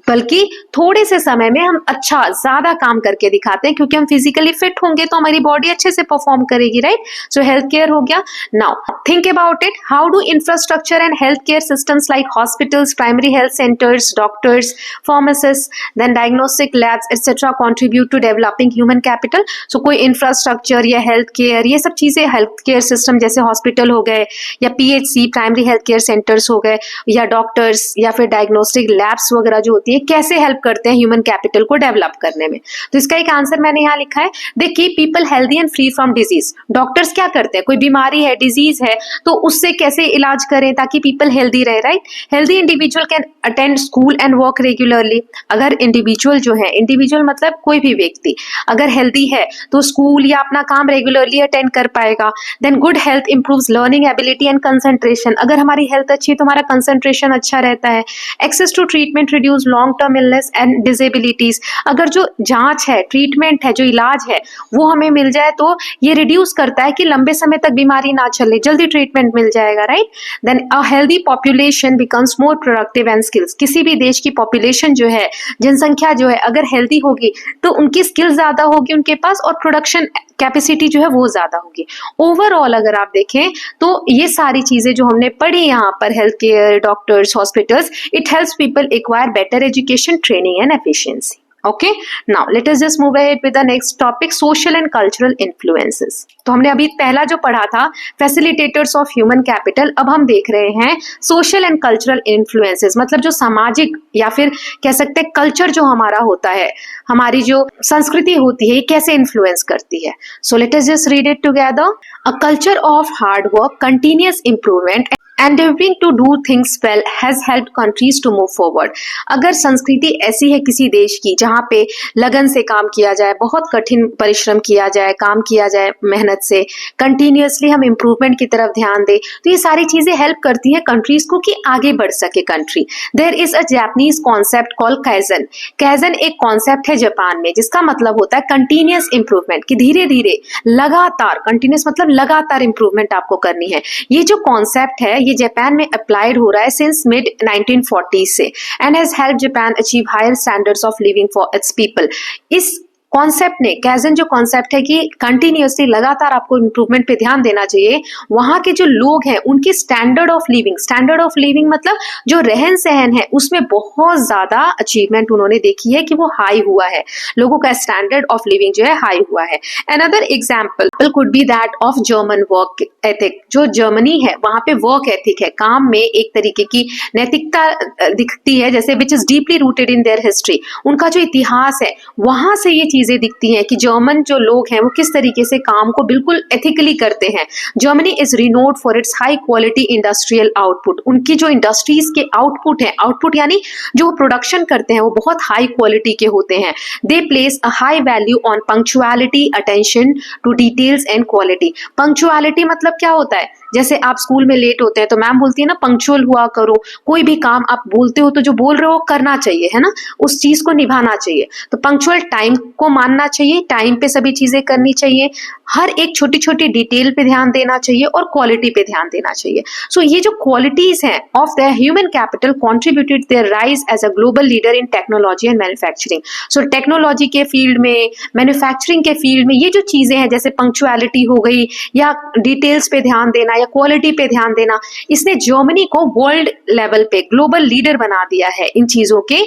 बल्कि थोड़े से समय में हम अच्छा ज्यादा काम करके दिखाते हैं, क्योंकि हम फिजिकली फिट होंगे तो हमारी बॉडी अच्छे से परफॉर्म परफॉर्म करेगी, राइट? सो हेल्थ केयर हो गया. Now think about it, how do infrastructure and health care systems like hospitals, primary health centres, doctors, pharmacists, then diagnostic labs etc. contribute to developing human capital? So कोई infrastructure या health care, ये सब चीजें, health care system जैसे hospital हो गए या PHC primary health care centres हो गए या डॉक्टर्स या फिर डायग्नोस्टिक लैब्स वगैरह जो होती है, कैसे हेल्प करते हैं ह्यूमन कैपिटल को डेवलप करने में? तो इसका एक आंसर मैंने यहाँ लिखा है, they keep people healthy and free from disease. Doctors क्या करते हैं, कोई बीमारी है, डिजीज है, तो उससे कैसे इलाज करें ताकि पीपल हेल्दी रहे, right? Healthy individual can attend school and work regularly. अगर इंडिविजुअल जो है, इंडिविजुअल मतलब कोई भी व्यक्ति अगर हेल्दी है तो स्कूल या अपना काम रेगुलरली अटेंड कर पाएगा. Then good health improves learning ability and concentration. अगर हमारी हेल्थ अच्छी है तो हमारा कंसंट्रेशन अच्छा रहता है. Access to treatment reduce long term illness and disabilities. अगर जो जांच है, ट्रीटमेंट है, जो इलाज है वो हमें मिल जाए तो ये रिड्यूस करता है कि लंबे समय तक बीमारी ना चले, जल्दी ट्रीटमेंट मिल जाएगा, right? Then a healthy population becomes more productive and skills. किसी भी देश की पॉपुलेशन जो है, जनसंख्या जो है, अगर हेल्दी होगी तो उनकी स्किल ज्यादा होगी उनके पास और प्रोडक्शन कैपेसिटी जो है वो ज्यादा होगी. ओवरऑल अगर आप देखें तो ये सारी चीजें जो हमने पढ़ी यहाँ पर, health care, doctors, hospitals, it helps people acquire better education, training and efficiency. Okay, now let us just move ahead with the next topic, social and cultural influences. तो हमने अभी पहला जो पढ़ा था फैसिलिटेटर्स ऑफ ह्यूमन कैपिटल, अब हम देख रहे हैं सोशल एंड कल्चरल इन्फ्लुएंसेस, मतलब जो सामाजिक या फिर कह सकते हैं कल्चर जो हमारा होता है, हमारी जो संस्कृति होती है, ये कैसे इन्फ्लुएंस करती है. सो let us just read it together. A culture of hard work, continuous improvement endeavoring to do things well has helped countries to move forward. अगर संस्कृति ऐसी है किसी देश की जहाँ पे लगन से काम किया जाए, बहुत कठिन परिश्रम किया जाए, काम किया जाए मेहनत से, कंटिन्यूअसली हम इम्प्रूवमेंट की तरफ ध्यान दें, तो ये सारी चीजें हेल्प करती है कंट्रीज को कि आगे बढ़ सके country. There is a Japanese concept called kaizen. Kaizen एक कॉन्सेप्ट है जापान में जिसका मतलब होता है कंटिन्यूअस इंप्रूवमेंट, कि धीरे धीरे लगातार, कंटिन्यूअस मतलब लगातार इंप्रूवमेंट आपको करनी है. ये जो कॉन्सेप्ट है ये जापान में अप्लाइड हो रहा है सिंस मिड 1940 से, and has help Japan achieve higher standards of living for its people. इस कॉन्सेप्ट ने, काइजन जो कॉन्सेप्ट है कि कंटिन्यूअसली लगातार आपको इंप्रूवमेंट पे ध्यान देना चाहिए, वहां के जो लोग हैं उनकी स्टैंडर्ड ऑफ लिविंग मतलब जो रहन सहन है उसमें बहुत ज्यादा अचीवमेंट उन्होंने देखी है कि वो हाई हुआ है, लोगों का स्टैंडर्ड ऑफ लिविंग जो है हाई हुआ है. Another example could be that of German work ethic. जो जर्मनी है वहां पे वर्क एथिक है, काम में एक तरीके की नैतिकता दिखती है, जैसे which is deeply rooted in their history. उनका जो इतिहास है वहां से ये चीजें दिखती हैं कि जर्मन जो लोग हैं वो किस तरीके से काम को बिल्कुल एथिकली करते हैं. Germany is renowned for its high quality industrial output. उनकी जो इंडस्ट्रीज के आउटपुट है, आउटपुट यानी जो प्रोडक्शन करते हैं वो बहुत हाई क्वालिटी के होते हैं. They place a high value on punctuality, attention to details and quality. Punctuality मतलब क्या होता है, जैसे आप स्कूल में लेट होते हैं तो मैम बोलती है ना पंक्चुअल हुआ करो, कोई भी काम आप बोलते हो तो जो बोल रहे हो करना चाहिए, है ना, उस चीज को निभाना चाहिए. तो पंक्चुअल टाइम को मानना चाहिए, टाइम पे सभी चीजें करनी चाहिए, हर एक छोटी छोटी डिटेल पे ध्यान देना चाहिए और क्वालिटी पे ध्यान देना चाहिए. सो ये जो क्वालिटीज हैं of the human capital contributed their rise as a global leader in technology and manufacturing. So technology के फील्ड में, मैन्युफैक्चरिंग के फील्ड में ये जो चीजें हैं जैसे पंक्चुअलिटी हो गई या डिटेल्स पे ध्यान देना या क्वालिटी पे ध्यान देना, इसने जर्मनी को वर्ल्ड लेवल पे ग्लोबल लीडर बना दिया है इन चीजों के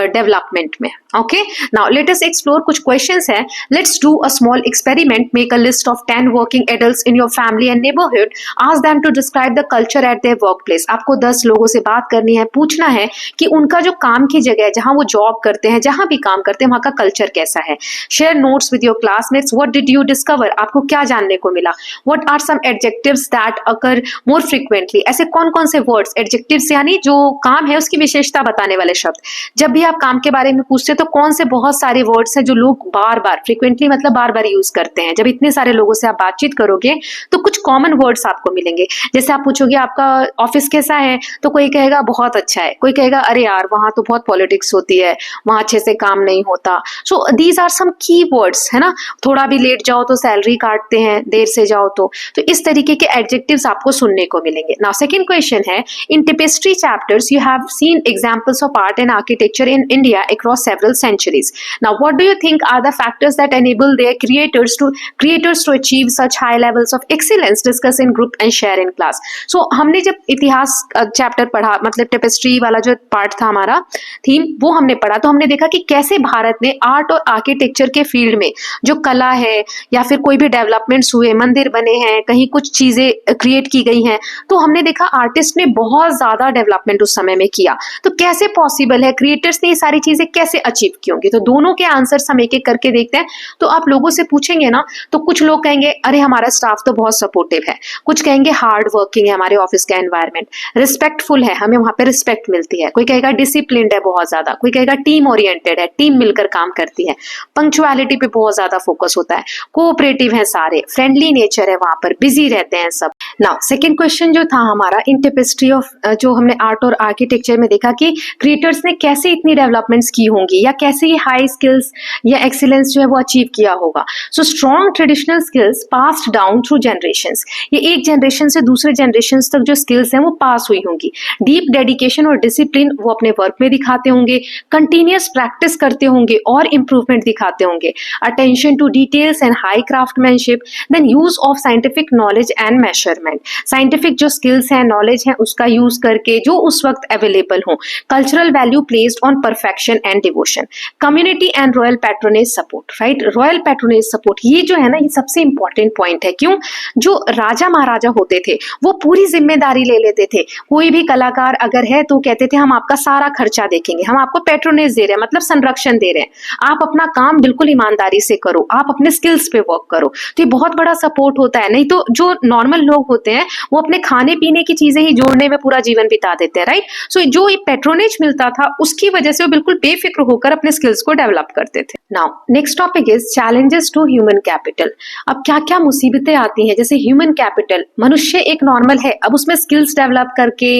डेवलपमेंट में. Okay, now let us explore. कुछ क्वेश्चंस है. Let's do a small experiment. Make a list of 10 working adults in your family and neighbourhood. Ask them to describe the culture at their workplace. आपको 10 लोगों से बात करनी है, पूछना है कि उनका जो काम की जगह है, जहां वो जॉब करते हैं, जहां भी काम करते हैं, वहां का कल्चर कैसा है. Share notes with your classmates. What did you discover. आपको क्या जानने को मिला. What are some adjectives that occur more frequently. ऐसे कौन कौन से वर्ड्स, एडजेक्टिव्स यानी जो काम है उसकी विशेषता बताने वाले शब्द. जब भी आप काम के बारे में पूछते तो कौन से बहुत सारे वर्ड्स हैं जो लोग बार बार, फ्रीक्वेंटली मतलब बार बार यूज करते हैं. जब इतने सारे लोगों से आप बातचीत करोगे तो कुछ कॉमन वर्ड्स आपको मिलेंगे. जैसे आप पूछोगे आपका ऑफिस कैसा है, तो कोई कहेगा बहुत अच्छा है, कोई कहेगा अरे यार वहां तो बहुत पॉलिटिक्स होती है, वहां अच्छे से काम नहीं होता. सो दीज आर सम की वर्ड्स, है ना. थोड़ा भी लेट जाओ तो सैलरी काटते हैं, देर से जाओ तो इस तरीके के एडजेक्टिव्स आपको सुनने को मिलेंगे. नाउ सेकंड क्वेश्चन है. In tapestry chapters you have seen examples of art and architecture in India across several centuries. Now what do you think are the factors that enable their creators creators to achieve such high levels of excellence, discuss in group and share in class. So हमने जब इतिहास chapter पढ़ा, मतलब tapestry वाला जो part था हमारा theme, वो हमने पढ़ा, तो हमने देखा कि कैसे भारत ने आर्ट और आर्किटेक्चर के फील्ड में जो कला है या फिर कोई भी डेवलपमेंट्स हुए, मंदिर बने हैं, कहीं कुछ चीजें क्रिएट की गई हैं, तो हमने देखा आर्टिस्ट ने बहुत ज्यादा डेवलपमेंट उस समय में किया। तो कैसे पॉसिबल है, क्रिएटर्स ने ये सारी चीजें कैसे अचीव की होंगी? तो दोनों के आंसर्स हम एक एक करके देखते हैं। तो आप लोगों से पूछेंगे ना, तो कुछ लोग कहेंगे अरे हमारा स्टाफ तो बहुत सपोर्टिव है, कुछ कहेंगे हार्ड वर्किंग है हमारे ऑफिस का एनवायरनमेंट, रिस्पेक्टफुल है, हमें वहां पे रिस्पेक्ट मिलती है, कोई कहेगा डिसिप्लिन्ड है बहुत ज्यादा, कोई कहेगा टीम ओरिएंटेड है, टीम मिलकर काम करती है, पंक्चुअलिटी पे बहुत ज्यादा फोकस होता है, कोऑपरेटिव है सारे, फ्रेंडली नेचर है वहां पर, बिजी रहते हैं सब। नाउ सेकंड क्वेश्चन जो था हमारा इन टेपेस्ट्री ऑफ, जो हमने आर्ट और आर्किटेक्चर में देखा कि क्रिएटर्स ने कैसे इतनी डेवलपमेंट्स की होंगी या कैसे ये हाई स्किल्स या एक्सीलेंस जो है वो अचीव किया होगा। So strong traditional skills passed down through generations, ये एक जनरेशन से दूसरे जनरेशन तक जो स्किल्स हैं वो पास हुई होंगी। डीप डेडिकेशन और डिसिप्लिन वो अपने वर्क में दिखाते होंगे, कंटिन्यूअस प्रैक्टिस करते होंगे और इंप्रूवमेंट दिखाते होंगे, attention to details and high craftsmanship, then use of scientific knowledge and measurement, scientific जो स्किल्स हैं, नॉलेज है, उसका यूज करके जो उस वक्त अवेलेबल हो, cultural value placed on perfection and devotion, community and royal patronage support, right, royal patronage support, ये जो है ना, ये सबसे इंपॉर्टेंट पॉइंट है। क्यों? जो राजा महाराजा होते थे वो पूरी जिम्मेदारी ले लेते थे, कोई भी कलाकार अगर है तो कहते थे हम आपका सारा खर्चा देखेंगे, हम आपको पैट्रोनेज दे रहे हैं, मतलब संरक्षण दे रहे हैं, आप अपना काम बिल्कुल ईमानदारी से करो, आप अपने स्किल्स पे वर्क करो। तो ये बहुत बड़ा सपोर्ट होता है। नहीं तो जो नॉर्मल लोग होते हैं वो अपने खाने पीने की चीजें ही जोड़ने में पूरा जीवन बिता देते हैं, राइट। सो जो पैट्रोनेज मिलता था उसकी वजह से वो बिल्कुल बेफिक्र होकर अपने स्किल्स को डेवलप करते थे। Now next topic is challenges to human capital. अब क्या क्या मुसीबतें आती हैं, जैसे ह्यूमन कैपिटल, मनुष्य एक नॉर्मल है, अब उसमें स्किल्स डेवलप करके,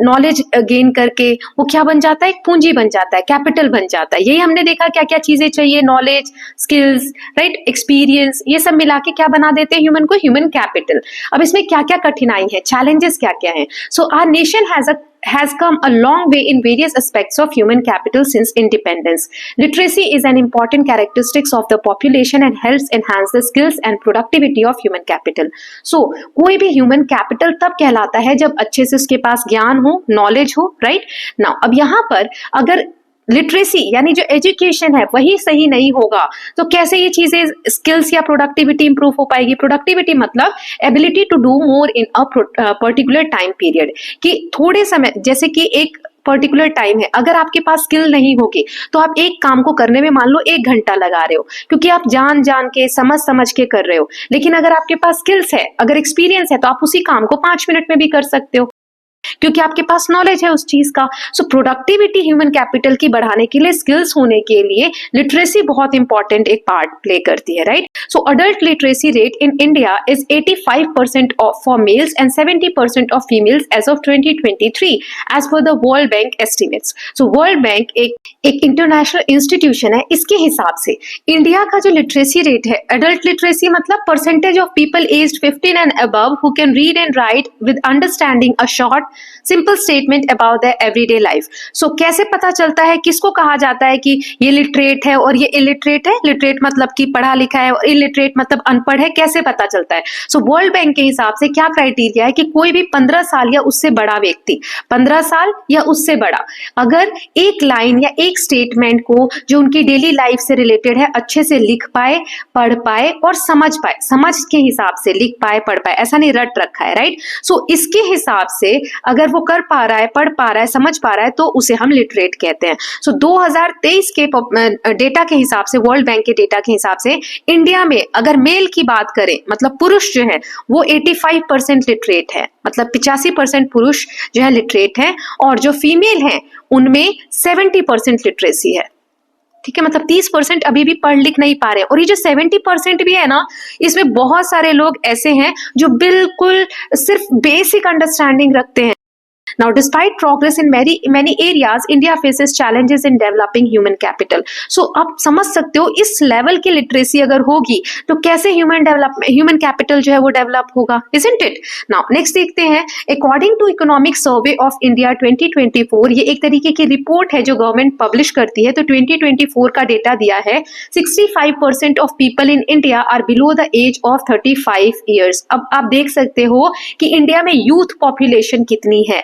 नॉलेज गेन करके वो क्या बन जाता है, एक पूंजी बन जाता है, कैपिटल बन जाता है। यही हमने देखा क्या क्या चीजें चाहिए, नॉलेज, स्किल्स, राइट, एक्सपीरियंस, ये सब मिला के क्या बना देते हैं ह्यूमन को, ह्यूमन कैपिटल। अब इसमें क्या क्या कठिनाई है, चैलेंजेस क्या क्या है। So our nation has come a long way in various aspects of human capital since independence. Literacy is an important characteristic of the population and helps enhance the skills and productivity of human capital. So, कोई भी human capital तब कहलाता है जब अच्छे से उसके पास ज्ञान हो, knowledge हो, right? Now, अब यहाँ पर अगर लिटरेसी यानी जो एजुकेशन है वही सही नहीं होगा तो कैसे ये चीजें, स्किल्स या प्रोडक्टिविटी इंप्रूव हो पाएगी। प्रोडक्टिविटी मतलब ability to do more in a particular time period, कि थोड़े समय, जैसे कि एक पर्टिकुलर टाइम है, अगर आपके पास स्किल नहीं होगी तो आप एक काम को करने में मान लो 1 घंटा लगा रहे हो, क्योंकि आप जान जान के समझ के कर रहे हो। लेकिन अगर आपके पास स्किल्स है, अगर एक्सपीरियंस है, तो आप उसी काम को 5 मिनट में भी कर सकते हो, क्योंकि आपके पास नॉलेज है उस चीज का। सो प्रोडक्टिविटी ह्यूमन कैपिटल की बढ़ाने के लिए, स्किल्स होने के लिए लिटरेसी बहुत इंपॉर्टेंट एक पार्ट प्ले करती है, right. So adult literacy rate in India is 85% for males and 70% of females as of 2023 as per the world bank estimates. So world bank एक इंटरनेशनल इंस्टीट्यूशन है, इसके हिसाब से इंडिया का जो लिटरेसी रेट है, अडल्ट लिटरेसी मतलब percentage of people aged 15 and above who can read and write with understanding a short simple statement about the everyday life. सो कैसे पता चलता है, किसको कहा जाता है कि ये लिटरेट है और ये इलिटरेट है? लिटरेट मतलब कि पढ़ा लिखा है और इलिटरेट मतलब अनपढ़ है, कैसे पता चलता है? सो वर्ल्ड बैंक के हिसाब से क्या क्राइटेरिया है कि कोई भी 15 साल या उससे बड़ा व्यक्ति, 15 साल या उससे बड़ा, अगर एक लाइन या एक स्टेटमेंट को जो उनकी डेली लाइफ से रिलेटेड है अच्छे से लिख पाए, पढ़ पाए और समझ पाए, समझ के हिसाब से लिख पाए, पढ़ पाए, ऐसा नहीं रट रखा है, राइट। सो इसके हिसाब से अगर वो कर पा रहा है, पढ़ पा रहा है, समझ पा रहा है, तो उसे हम लिटरेट कहते हैं। सो 2023 के डेटा के हिसाब से, वर्ल्ड बैंक के डेटा के हिसाब से इंडिया में अगर मेल की बात करें, मतलब पुरुष जो है वो 85% लिटरेट है, मतलब 85% पुरुष जो है लिटरेट है, और जो फीमेल है उनमें 70% लिटरेसी है, ठीक है। मतलब 30% अभी भी पढ़ लिख नहीं पा रहे। और ये जो 70% भी है ना, इसमें बहुत सारे लोग ऐसे हैं जो बिल्कुल सिर्फ बेसिक अंडरस्टैंडिंग रखते हैं, Now, despite progress in many areas, India faces challenges in developing human capital. So आप समझ सकते हो इस लेवल की लिटरेसी अगर होगी तो कैसे ह्यूमन कैपिटल जो है वो डेवलप होगा, isn't it? Now, next देखते हैं, according to economic survey of India 2024, ये एक तरीके की रिपोर्ट है जो गवर्नमेंट पब्लिश करती है, तो 2024 का डेटा दिया है, 65% of people in India are below the age of 35 years. अब आप देख सकते हो कि इंडिया में यूथ पॉपुलेशन कितनी है।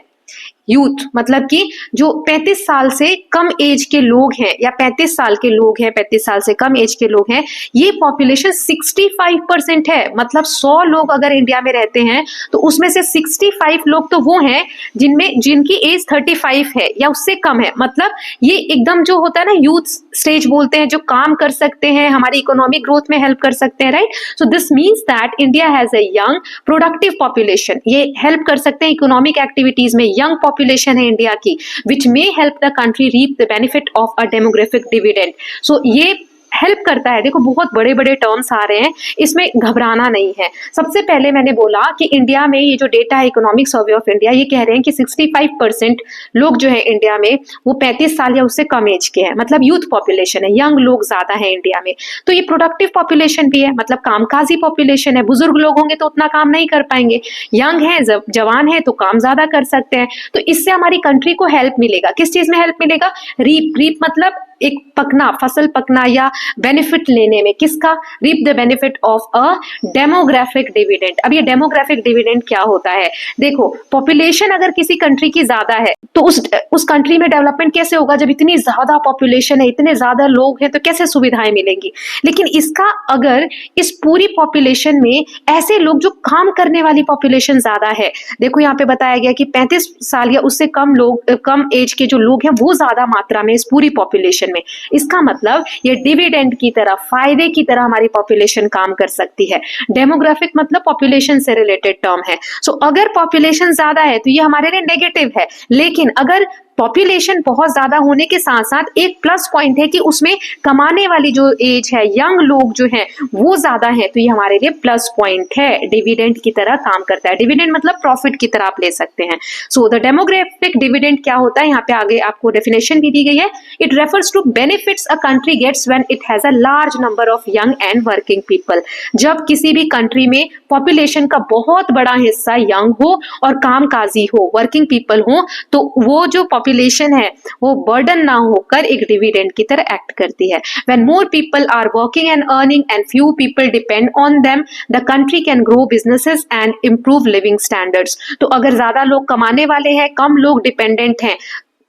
यूथ मतलब कि जो 35 साल से कम एज के लोग हैं या 35 साल के लोग हैं, 35 साल से कम एज के लोग हैं, ये पॉपुलेशन 65% है। मतलब 100 लोग अगर इंडिया में रहते हैं तो उसमें से 65 लोग तो वो हैं जिनकी एज 35 है या उससे कम है। मतलब ये एकदम जो होता है ना, यूथ स्टेज बोलते हैं, जो काम कर सकते हैं, हमारी इकोनॉमिक ग्रोथ में हेल्प कर सकते हैं, right. So this means that India has a young productive population. ये हेल्प कर सकते हैं इकोनॉमिक एक्टिविटीज में। यंग पॉपुलेशन है इंडिया की, which may help the country reap the benefit of a demographic dividend. So ये हेल्प करता है। देखो बहुत बड़े बड़े टर्म्स आ रहे हैं, इसमें घबराना नहीं है। सबसे पहले मैंने बोला कि इंडिया में ये जो डेटा है इकोनॉमिक सर्वे ऑफ इंडिया, ये कह रहे हैं कि 65% लोग जो है इंडिया में वो 35 साल या उससे कम एज के हैं। मतलब यूथ पॉपुलेशन है, यंग लोग ज्यादा है इंडिया में। तो ये प्रोडक्टिव पॉपुलेशन भी है, मतलब कामकाजी पॉपुलेशन है। बुजुर्ग लोग होंगे तो उतना काम नहीं कर पाएंगे, यंग है, जवान है तो काम ज्यादा कर सकते हैं। तो इससे हमारी कंट्री को हेल्प मिलेगा। किस चीज में हेल्प मिलेगा? रीप मतलब एक पकना, फसल पकना या बेनिफिट लेने में। किसका? Reap the benefit of a demographic dividend. अब ये डेमोग्राफिक डिविडेंड क्या होता है? देखो पॉपुलेशन अगर किसी कंट्री की ज्यादा है तो उस कंट्री में डेवलपमेंट कैसे होगा? जब इतनी ज्यादा पॉपुलेशन है, इतने ज्यादा लोग हैं, तो कैसे सुविधाएं मिलेंगी? लेकिन इसका अगर इस पूरी पॉपुलेशन में ऐसे लोग जो काम करने वाली पॉपुलेशन ज्यादा है, देखो यहाँ पे बताया गया कि 35 साल या उससे कम एज के जो लोग हैं वो ज्यादा मात्रा में इस पूरी पॉपुलेशन में। इसका मतलब ये डिविडेंड की तरह, फायदे की तरह हमारी पॉपुलेशन काम कर सकती है। डेमोग्राफिक मतलब पॉपुलेशन से रिलेटेड टर्म है। सो अगर पॉपुलेशन ज्यादा है तो ये हमारे लिए नेगेटिव है, लेकिन अगर पॉपुलेशन बहुत ज्यादा होने के साथ साथ एक प्लस पॉइंट है कि उसमें कमाने वाली जो एज है, यंग लोग जो हैं वो ज्यादा है, तो ये हमारे लिए प्लस पॉइंट है। डिविडेंड की तरह काम करता है। डिविडेंड मतलब प्रॉफिट की तरह आप ले सकते हैं। सो द डेमोग्राफिक डिविडेंड क्या होता है, यहाँ पे आगे आपको डेफिनेशन भी दी गई है। It refers to benefits a country gets when it has a large number of young and working people. जब किसी भी कंट्री में पॉपुलेशन का बहुत बड़ा हिस्सा यंग हो और कामकाजी हो, वर्किंग पीपल हो, तो वो जो पॉपुलेशन है वो बर्डन ना होकर एक डिविडेंड की तरह एक्ट करती है। When more people are working and earning and few people depend on them, the country can grow businesses and improve living standards. तो अगर ज्यादा लोग कमाने वाले हैं, कम लोग डिपेंडेंट हैं,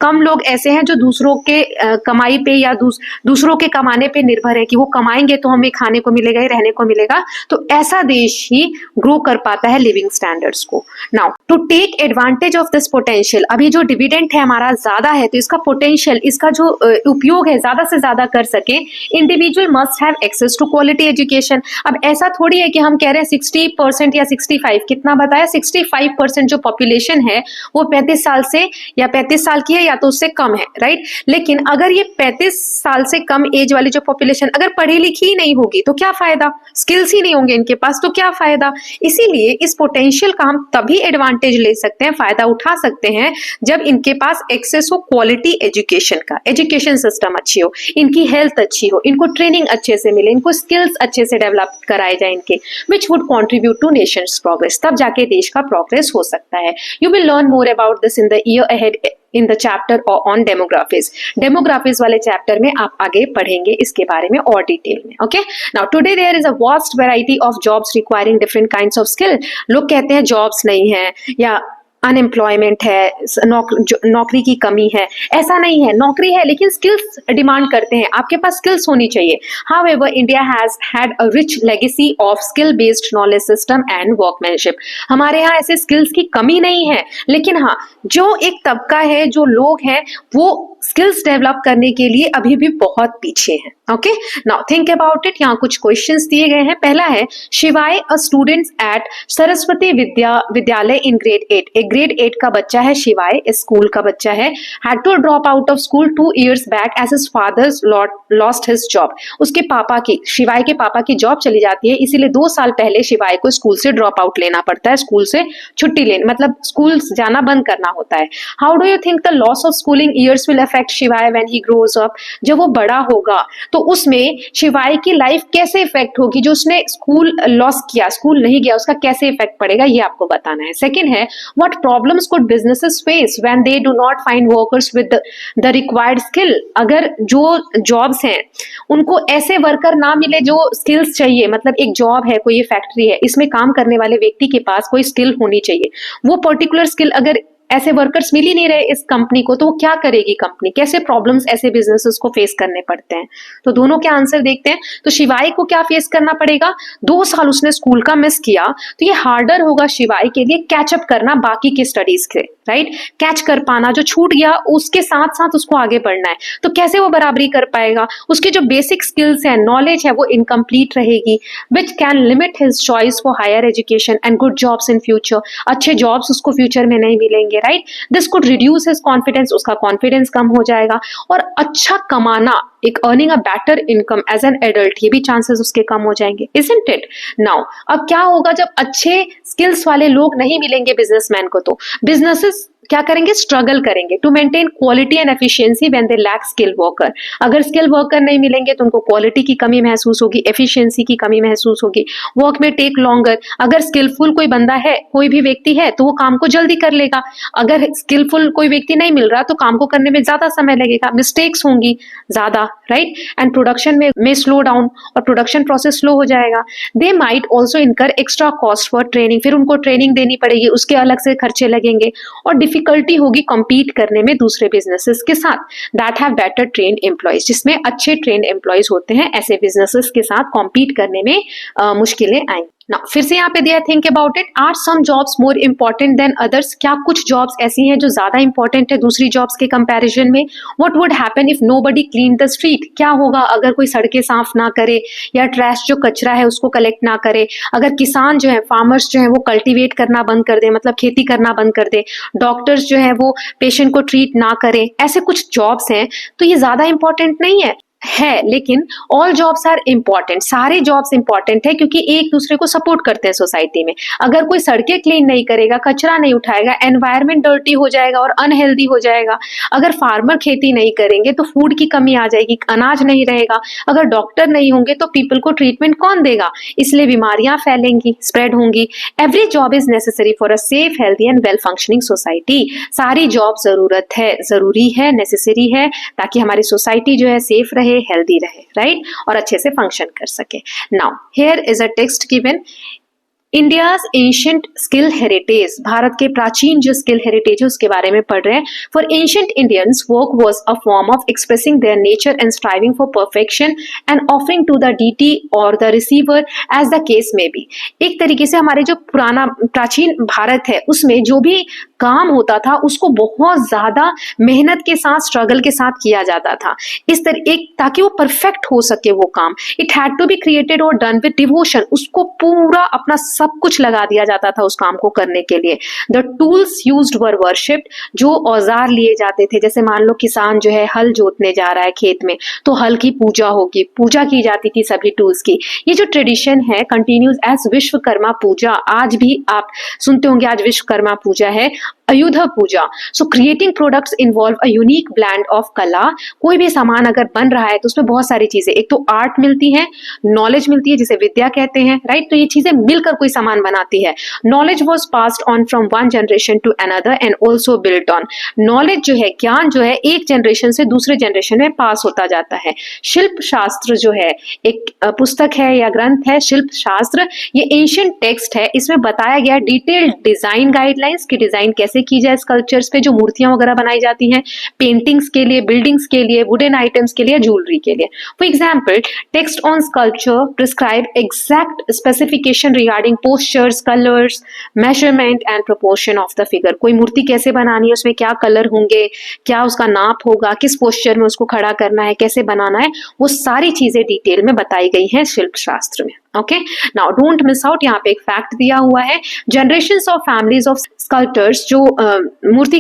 कम लोग ऐसे हैं जो दूसरों के कमाई पे या दूसरों के कमाने पे निर्भर है कि वो कमाएंगे तो हमें खाने को मिलेगा या रहने को मिलेगा, तो ऐसा देश ही ग्रो कर पाता है लिविंग स्टैंडर्ड्स को। Now to take advantage of this potential, अभी जो डिविडेंड है हमारा ज्यादा है तो इसका पोटेंशियल, इसका जो उपयोग है ज्यादा से ज्यादा कर सके, individual must have access to quality education. अब ऐसा थोड़ी है कि हम कह रहे हैं 60% या 65, कितना बताया, 65% जो पॉपुलेशन है वो 35 साल से या 35 साल की है या तो उससे कम है, राइट। लेकिन अगर ये 35 साल से कम एज वाली जो पॉपुलेशन अगर पढ़ी लिखी ही नहीं होगी तो क्या फायदा? स्किल्स ही नहीं होंगे इनके पास तो क्या फायदा? इसीलिए इस पोटेंशियल का हम तभी एडवांटेज ले सकते हैं, फायदा उठा सकते हैं, जब इनके पास एक्सेस हो क्वालिटी एजुकेशन का, एजुकेशन सिस्टम अच्छी हो, इनकी हेल्थ अच्छी हो, इनको ट्रेनिंग अच्छे से मिले, इनको स्किल्स अच्छे से डेवलप कराए जाए इनके, which would contribute two nations progress. तब जाके देश का प्रोग्रेस हो सकता है। You will learn more about this in the year ahead in the chapter on demographics. Demographics वाले चैप्टर में आप आगे पढ़ेंगे इसके बारे में और डिटेल में। Okay, now today there is a vast variety of jobs requiring different kinds of skill. लोग कहते हैं जॉब्स नहीं है या अनएम्प्लॉयमेंट है, नौकरी की कमी है। ऐसा नहीं है, नौकरी है लेकिन स्किल्स डिमांड करते हैं, आपके पास स्किल्स होनी चाहिए। However India has had a rich legacy of skill based knowledge system and workmanship. हमारे यहाँ ऐसे स्किल्स की कमी नहीं है, लेकिन हाँ जो एक तबका है, जो लोग हैं वो स्किल्स डेवलप करने के लिए अभी भी बहुत पीछे हैं। Okay, now think about it. यहाँ कुछ क्वेश्चंस दिए गए हैं। पहला है, शिवाय अ स्टूडेंट एट सरस्वती विद्यालय इन ग्रेड 8। एक ग्रेड 8 का बच्चा है शिवाय, इस स्कूल का बच्चा है, had to drop out of school 2 years back as his father's lost his job. उसके पापा की, शिवाय के पापा की जॉब चली जाती है, इसीलिए 2 साल पहले शिवाय को स्कूल से ड्रॉप आउट लेना पड़ता है, स्कूल से छुट्टी लेनी, मतलब स्कूल जाना बंद करना होता है। How do you think the loss of schooling years will affect शिवाय व्हेन ही ग्रोज अप? जब वो बड़ा होगा तो उसमें शिवाय की लाइफ कैसे इफेक्ट होगी? जो उसने स्कूल लॉस किया, स्कूल नहीं गया, उसका कैसे इफेक्ट पड़ेगा, ये आपको बताना है। सेकंड है, what problems could businesses face when they do not find workers with the required skill? अगर जो जॉब्स हैं उनको ऐसे वर्कर ना मिले जो स्किल्स चाहिए, मतलब एक जॉब है, कोई फैक्ट्री है, इसमें काम करने वाले व्यक्ति के पास कोई स्किल होनी चाहिए, वो पर्टिकुलर स्किल अगर ऐसे वर्कर्स मिल ही नहीं रहे इस कंपनी को, तो वो क्या करेगी कंपनी? कैसे प्रॉब्लम्स ऐसे बिजनेसेस को फेस करने पड़ते हैं? तो दोनों के आंसर देखते हैं। तो शिवाय को क्या फेस करना पड़ेगा? 2 साल उसने स्कूल का मिस किया, तो ये हार्डर होगा शिवाय के लिए कैचअप करना बाकी के स्टडीज के, राइट? कैच कर पाना, जो छूट गया उसके साथ साथ उसको आगे बढ़ना है, तो कैसे वो बराबरी कर पाएगा? उसकी जो बेसिक स्किल्स है, नॉलेज है, वो इनकम्प्लीट रहेगी, which can limit his choice for higher education and good jobs in future. अच्छे जॉब्स उसको फ्यूचर में नहीं मिलेंगे, right? This could reduce his confidence, उसका कॉन्फिडेंस कम हो जाएगा। और अच्छा कमाना, एक earning a better income as an adult, ये भी चांसेस उसके कम हो जाएंगे, इजंट इट? नाउ अब क्या होगा जब अच्छे स्किल्स वाले लोग नहीं मिलेंगे बिजनेसमैन को? तो बिजनेसेस क्या करेंगे? स्ट्रगल करेंगे to maintain quality and efficiency when they lack skill worker. अगर स्किल वर्कर नहीं मिलेंगे तो उनको क्वालिटी की कमी महसूस होगी, एफिशिएंसी की कमी महसूस होगी, वर्क में टेक लॉन्गर। अगर स्किलफुल कोई बंदा है, कोई भी व्यक्ति है, तो वो काम को जल्दी कर लेगा। अगर स्किलफुल कोई व्यक्ति नहीं मिल रहा तो काम को करने में ज्यादा समय लगेगा, मिस्टेक्स होंगी ज्यादा, राइट? एंड प्रोडक्शन में स्लो डाउन, और प्रोडक्शन प्रोसेस स्लो हो जाएगा। दे माइट ऑल्सो इनकर एक्स्ट्रा कॉस्ट फॉर ट्रेनिंग, फिर उनको ट्रेनिंग देनी पड़ेगी, उसके अलग से खर्चे लगेंगे, और डिफिकल्टी होगी कम्पीट करने में दूसरे बिजनेसेस के साथ that have better trained employees, जिसमें अच्छे ट्रेन्ड एम्प्लॉयज होते हैं, ऐसे बिजनेसेस के साथ कॉम्पीट करने में मुश्किलें आएंगी। ना फिर से यहाँ पे दिया, think about it. Are some jobs more important than others? क्या कुछ जॉब्स ऐसी हैं जो ज्यादा इंपॉर्टेंट है दूसरी जॉब्स के कंपैरिजन में? What would happen if nobody clean the street? क्या होगा अगर कोई सड़कें साफ ना करे, या ट्रैश जो कचरा है उसको कलेक्ट ना करे? अगर किसान जो है, फार्मर्स जो है, वो कल्टीवेट करना बंद कर दे, मतलब खेती करना बंद कर दे, डॉक्टर्स जो है वो पेशेंट को ट्रीट ना करे, ऐसे कुछ जॉब्स हैं, तो ये ज्यादा इंपॉर्टेंट नहीं है? लेकिन ऑल जॉब्स आर इंपॉर्टेंट, सारे जॉब्स इंपॉर्टेंट है, क्योंकि एक दूसरे को सपोर्ट करते हैं सोसाइटी में। अगर कोई सड़कें क्लीन नहीं करेगा, कचरा नहीं उठाएगा, एनवायरमेंट डर्टी हो जाएगा और अनहेल्दी हो जाएगा। अगर फार्मर खेती नहीं करेंगे तो फूड की कमी आ जाएगी, अनाज नहीं रहेगा। अगर डॉक्टर नहीं होंगे तो पीपल को ट्रीटमेंट कौन देगा? इसलिए बीमारियां फैलेंगी, स्प्रेड होंगी। Every job is necessary for a safe, healthy and well functioning society. सारी जॉब जरूरी है, नेसेसरी है, ताकि हमारी सोसाइटी जो है सेफ रहे, हेल्दी रहे, राइट? और अच्छे से फंक्शन कर सके। Now here is a text given. India's ancient skill heritage, Bharat के प्राचीन जो स्किल हेरिटेज है उसके बारे में पढ़ रहे हैं। For ancient Indians work was a form of expressing their nature and striving for perfection and offering to the deity or the receiver as the case may be. एक तरीके से हमारे जो पुराना प्राचीन भारत है उसमें जो भी काम होता था उसको बहुत ज्यादा मेहनत के साथ, स्ट्रगल के साथ किया जाता था, इस तरह एक, ताकि वो परफेक्ट हो सके वो काम। It had to be created और डन विद डिवोशन, उसको पूरा अपना सब कुछ लगा दिया जाता था उस काम को करने के लिए। The tools used were worshipped, जो औजार लिए जाते थे, जैसे मान लो किसान जो है हल जोतने जा रहा है खेत में, तो हल की पूजा होगी, पूजा की जाती थी सभी टूल्स की। ये जो ट्रेडिशन है कंटिन्यूज एज विश्वकर्मा पूजा, आज भी आप सुनते होंगे आज विश्वकर्मा पूजा है, Ayudha Puja. So creating products involve a unique blend of kala. कोई भी सामान अगर बन रहा है तो उसमें बहुत सारी चीजें, एक तो आर्ट मिलती है, नॉलेज मिलती है जिसे विद्या कहते हैं, राइट? तो ये चीजें मिलकर कोई सामान बनाती है। Knowledge was passed on from one generation to another and also built on. Knowledge जो है, ज्ञान जो है, एक जनरेशन से दूसरे जनरेशन में पास होता जाता है। शिल्प शास्त्र जो है, एक पुस्तक है या ग्रंथ है शिल्प शास्त्र, ये एंशिएंट टेक्स्ट है, इसमें बताया गया डिटेल्ड डिजाइन गाइडलाइंस की डिजाइन कैसे कैसे की जाए स्कल्पचर्स पे, जो मूर्तियां वगैरह बनाई जाती हैं पेंटिंग्स के लिए, बिल्डिंग्स के लिए, वुडन आइटम्स के लिए, ज्वेलरी के लिए। For example, text on sculpture prescribe exact specification regarding postures, colours, measurement and proportion of the figure. कोई मूर्ति कैसे बनानी है, उसमें क्या कलर होंगे, क्या उसका नाप होगा, किस पोस्चर में उसको खड़ा करना है, कैसे बनाना है, वो सारी चीजें डिटेल में बताई गई हैं शिल्प शास्त्र में। Okay, now don't miss out, यहाँ पे एक फैक्ट दिया हुआ है, जनरेशंस ऑफ फैमिलीज ऑफ स्कल्पटर्स, जो मूर्ति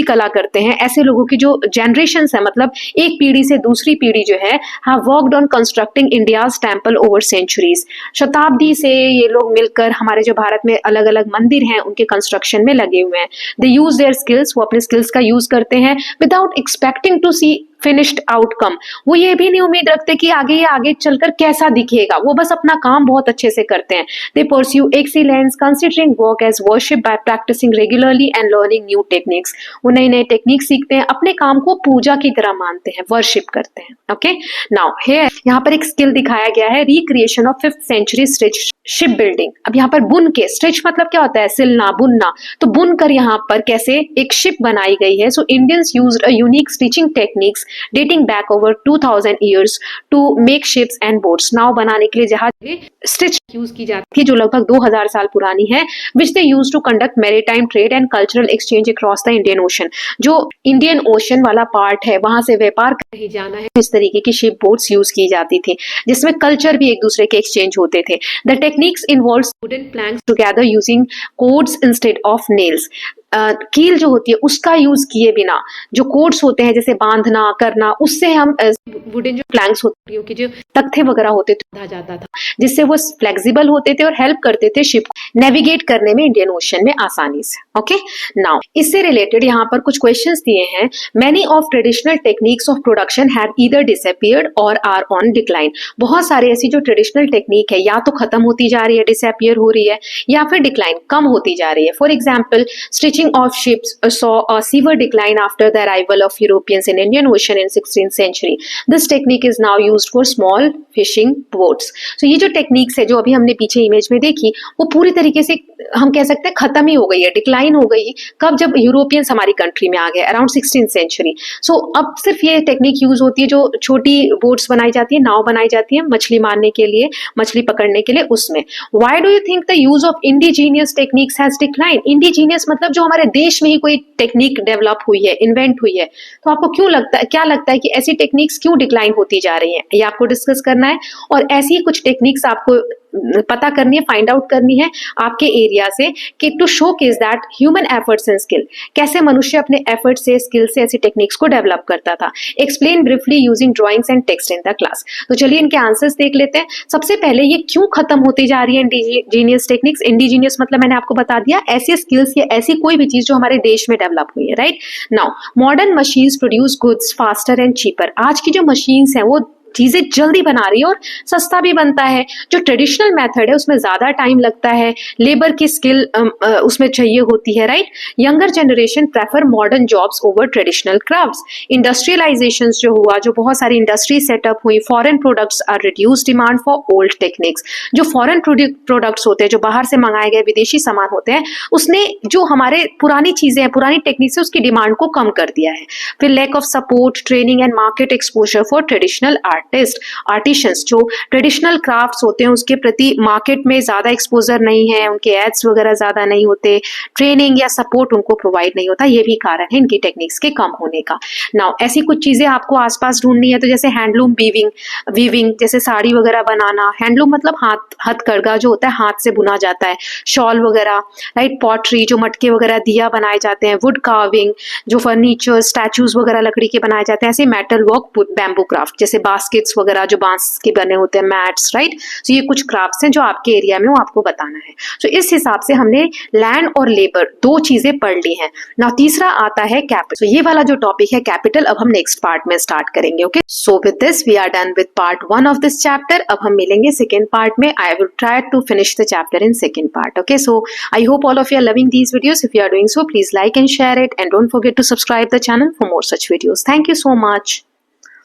कला करते हैं, ऐसे लोगों की जो जनरेशंस है, मतलब एक पीढ़ी से दूसरी पीढ़ी जो है, have worked on constructing India's temple over centuries. शताब्दी से ये लोग मिलकर हमारे जो भारत में अलग अलग मंदिर हैं उनके कंस्ट्रक्शन में लगे हुए हैं। दे यूज देयर स्किल्स, वो अपने स्किल्स का यूज करते हैं without expecting to see finished outcome. वो ये भी नहीं उम्मीद रखते कि आगे चलकर कैसा दिखेगा, वो बस अपना काम बहुत अच्छे से करते हैं। They pursue excellence considering work as worship by practising regularly and learning new techniques. वो नए नए टेक्निक सीखते हैं, अपने काम को पूजा की तरह मानते हैं, वर्शिप करते हैं। ओके, नाउ हियर यहाँ पर एक स्किल दिखाया गया है, recreation of 5th century stitch ship building. अब यहाँ पर बुन के, स्टिच मतलब क्या होता है, सिलना, बुनना, तो बुन कर यहाँ पर कैसे एक शिप बनाई गई है। So Indians used a unique stitching techniques dating back over 2000 years to make ships and boats। नाव बनाने के लिए जहाज स्टिच यूज की जाती है जो लगभग 2000 साल पुरानी है, which they used to conduct maritime trade and cultural exchange across the Indian Ocean। जो इंडियन ओशन वाला पार्ट है वहां से व्यापार कहीं जाना है, इस तरीके की शिप बोट्स यूज की जाती थी, जिसमें कल्चर भी एक दूसरे के एक्सचेंज होते थे। The techniques involve wooden planks together using cords instead of nails. कील जो होती है उसका यूज किए बिना, जो कोड्स होते हैं जैसे बांधना करना, उससे हम वुडन जो प्लैंक्स होती है, जो तख्ते वगैरह होते थे, बांधा जाता था, जिससे वो फ्लेक्सिबल होते थे और हेल्प करते थे शिप को नेविगेट करने में इंडियन ओशन में आसानी से। ओके, नाउ इससे रिलेटेड यहाँ पर कुछ क्वेश्चंस दिए हैं। Many of traditional techniques of production have either disappeared और आर ऑन डिक्लाइन। बहुत सारी ऐसी जो ट्रेडिशनल टेक्निक है या तो खत्म होती जा रही है, डिसअपीयर हो रही है, या फिर डिक्लाइन, कम होती जा रही है। For example, stitching of ships saw a severe decline after the arrival of Europeans in Indian Ocean in 16th century. This technique is now used for small fishing boats. So ये जो techniques है जो अभी हमने पीछे image में देखी, वो पूरी तरीके से हम कह सकते हैं खत्म ही हो गई है, डिक्लाइन हो गई। कब? जब यूरोपियंस हमारी कंट्री में आ गए, अराउंड 16th सेंचुरी। सो अब सिर्फ ये टेक्निक यूज होती है जो छोटी बोट्स बनाई जाती है, नाव बनाई जाती है मछली मारने के लिए, मछली पकड़ने के लिए, उसमें। Why do you think the use of indigenous techniques has declined? Indigenous मतलब जो हमारे देश में ही कोई टेक्निक डेवलप हुई है, इन्वेंट हुई है, तो आपको क्यों लगता है, क्या लगता है कि ऐसी टेक्निक्स क्यों डिक्लाइन होती जा रही हैं? ये आपको डिस्कस करना है, और ऐसी कुछ टेक्निक्स आपको पता करनी है, फाइंड आउट करनी है आपके एरिया से, कि to showcase that human efforts and skill, कैसे मनुष्य अपने एफर्ट से, स्किल से ऐसी टेक्निक्स को डेवलप करता था। Explain briefly using drawings and text in the class. तो चलिए इनके आंसर्स देख लेते हैं। सबसे पहले, ये क्यों खत्म होती जा रही है इंडिजीनियस टेक्निक्स? इंडिजीनियस मतलब मैंने आपको बता दिया, ऐसे स्किल्स या ऐसी कोई भी चीज जो हमारे देश में डेवलप हुई है, right. Now modern machines produce goods faster and cheaper. आज की जो मशीन्स हैं वो चीजें जल्दी बना रही है और सस्ता भी बनता है। जो ट्रेडिशनल मेथड है उसमें ज्यादा टाइम लगता है, लेबर की स्किल उसमें चाहिए होती है, right. Younger generation prefer modern jobs over traditional crafts. Industrialisation जो हुआ, जो बहुत सारी इंडस्ट्री सेटअप हुई, foreign products are reduce demand for old techniques. जो फॉरेन प्रोडक्ट्स होते हैं, जो बाहर से मंगाए गए विदेशी सामान होते हैं, उसने जो हमारे पुरानी चीजें हैं, पुरानी टेक्निक्स है, उसकी डिमांड को कम कर दिया है। फिर lack of support, training and market exposure for traditional artisans. जो ट्रेडिशनल क्राफ्ट्स होते हैं उसके प्रति मार्केट में ज्यादा एक्सपोजर नहीं है, उनके एड्स वगैरह ज्यादा नहीं होते, ट्रेनिंग या सपोर्ट उनको प्रोवाइड नहीं होता। ये भी कारण है इनकी टेक्निक्स के कम होने का। नाउ ऐसी कुछ चीजें आपको आसपास ढूंढनी है, तो जैसे हैंडलूम वीविंग, जैसे साड़ी वगैरह बनाना। हैंडलूम मतलब हथकरघा जो होता है, हाथ से बुना जाता है, शॉल वगैरह, राइट। पॉटरी, जो मटके वगैरह, दिया बनाए जाते हैं। वुड कार्विंग, जो फर्नीचर, स्टैचूज वगैरह लकड़ी के बनाए जाते हैं। ऐसे मेटल वर्क, बैम्बू क्राफ्ट, जैसे बास्केट्स वगैरह जो बांस के बने होते हैं, मैट्स, राइट। तो ये कुछ क्राफ्ट्स हैं जो आपके एरिया में वो आपको बताना है। तो इस हिसाब से हमने लैंड और लेबर दो चीजें पढ़ ली हैं। ना तीसरा आता है कैपिटल। तो ये वाला जो टॉपिक है कैपिटल, अब हम नेक्स्ट पार्ट में स्टार्ट करेंगे। Okay, so with this we are done with part 1 of this chapter. अब हम मिलेंगे सेकेंड पार्ट में। I will try to finish the chapter in second part. Okay, so I hope all of you are loving these videos. If you are doing so, please like and share it, and don't forget to subscribe the channel for more such videos. Thank you so much.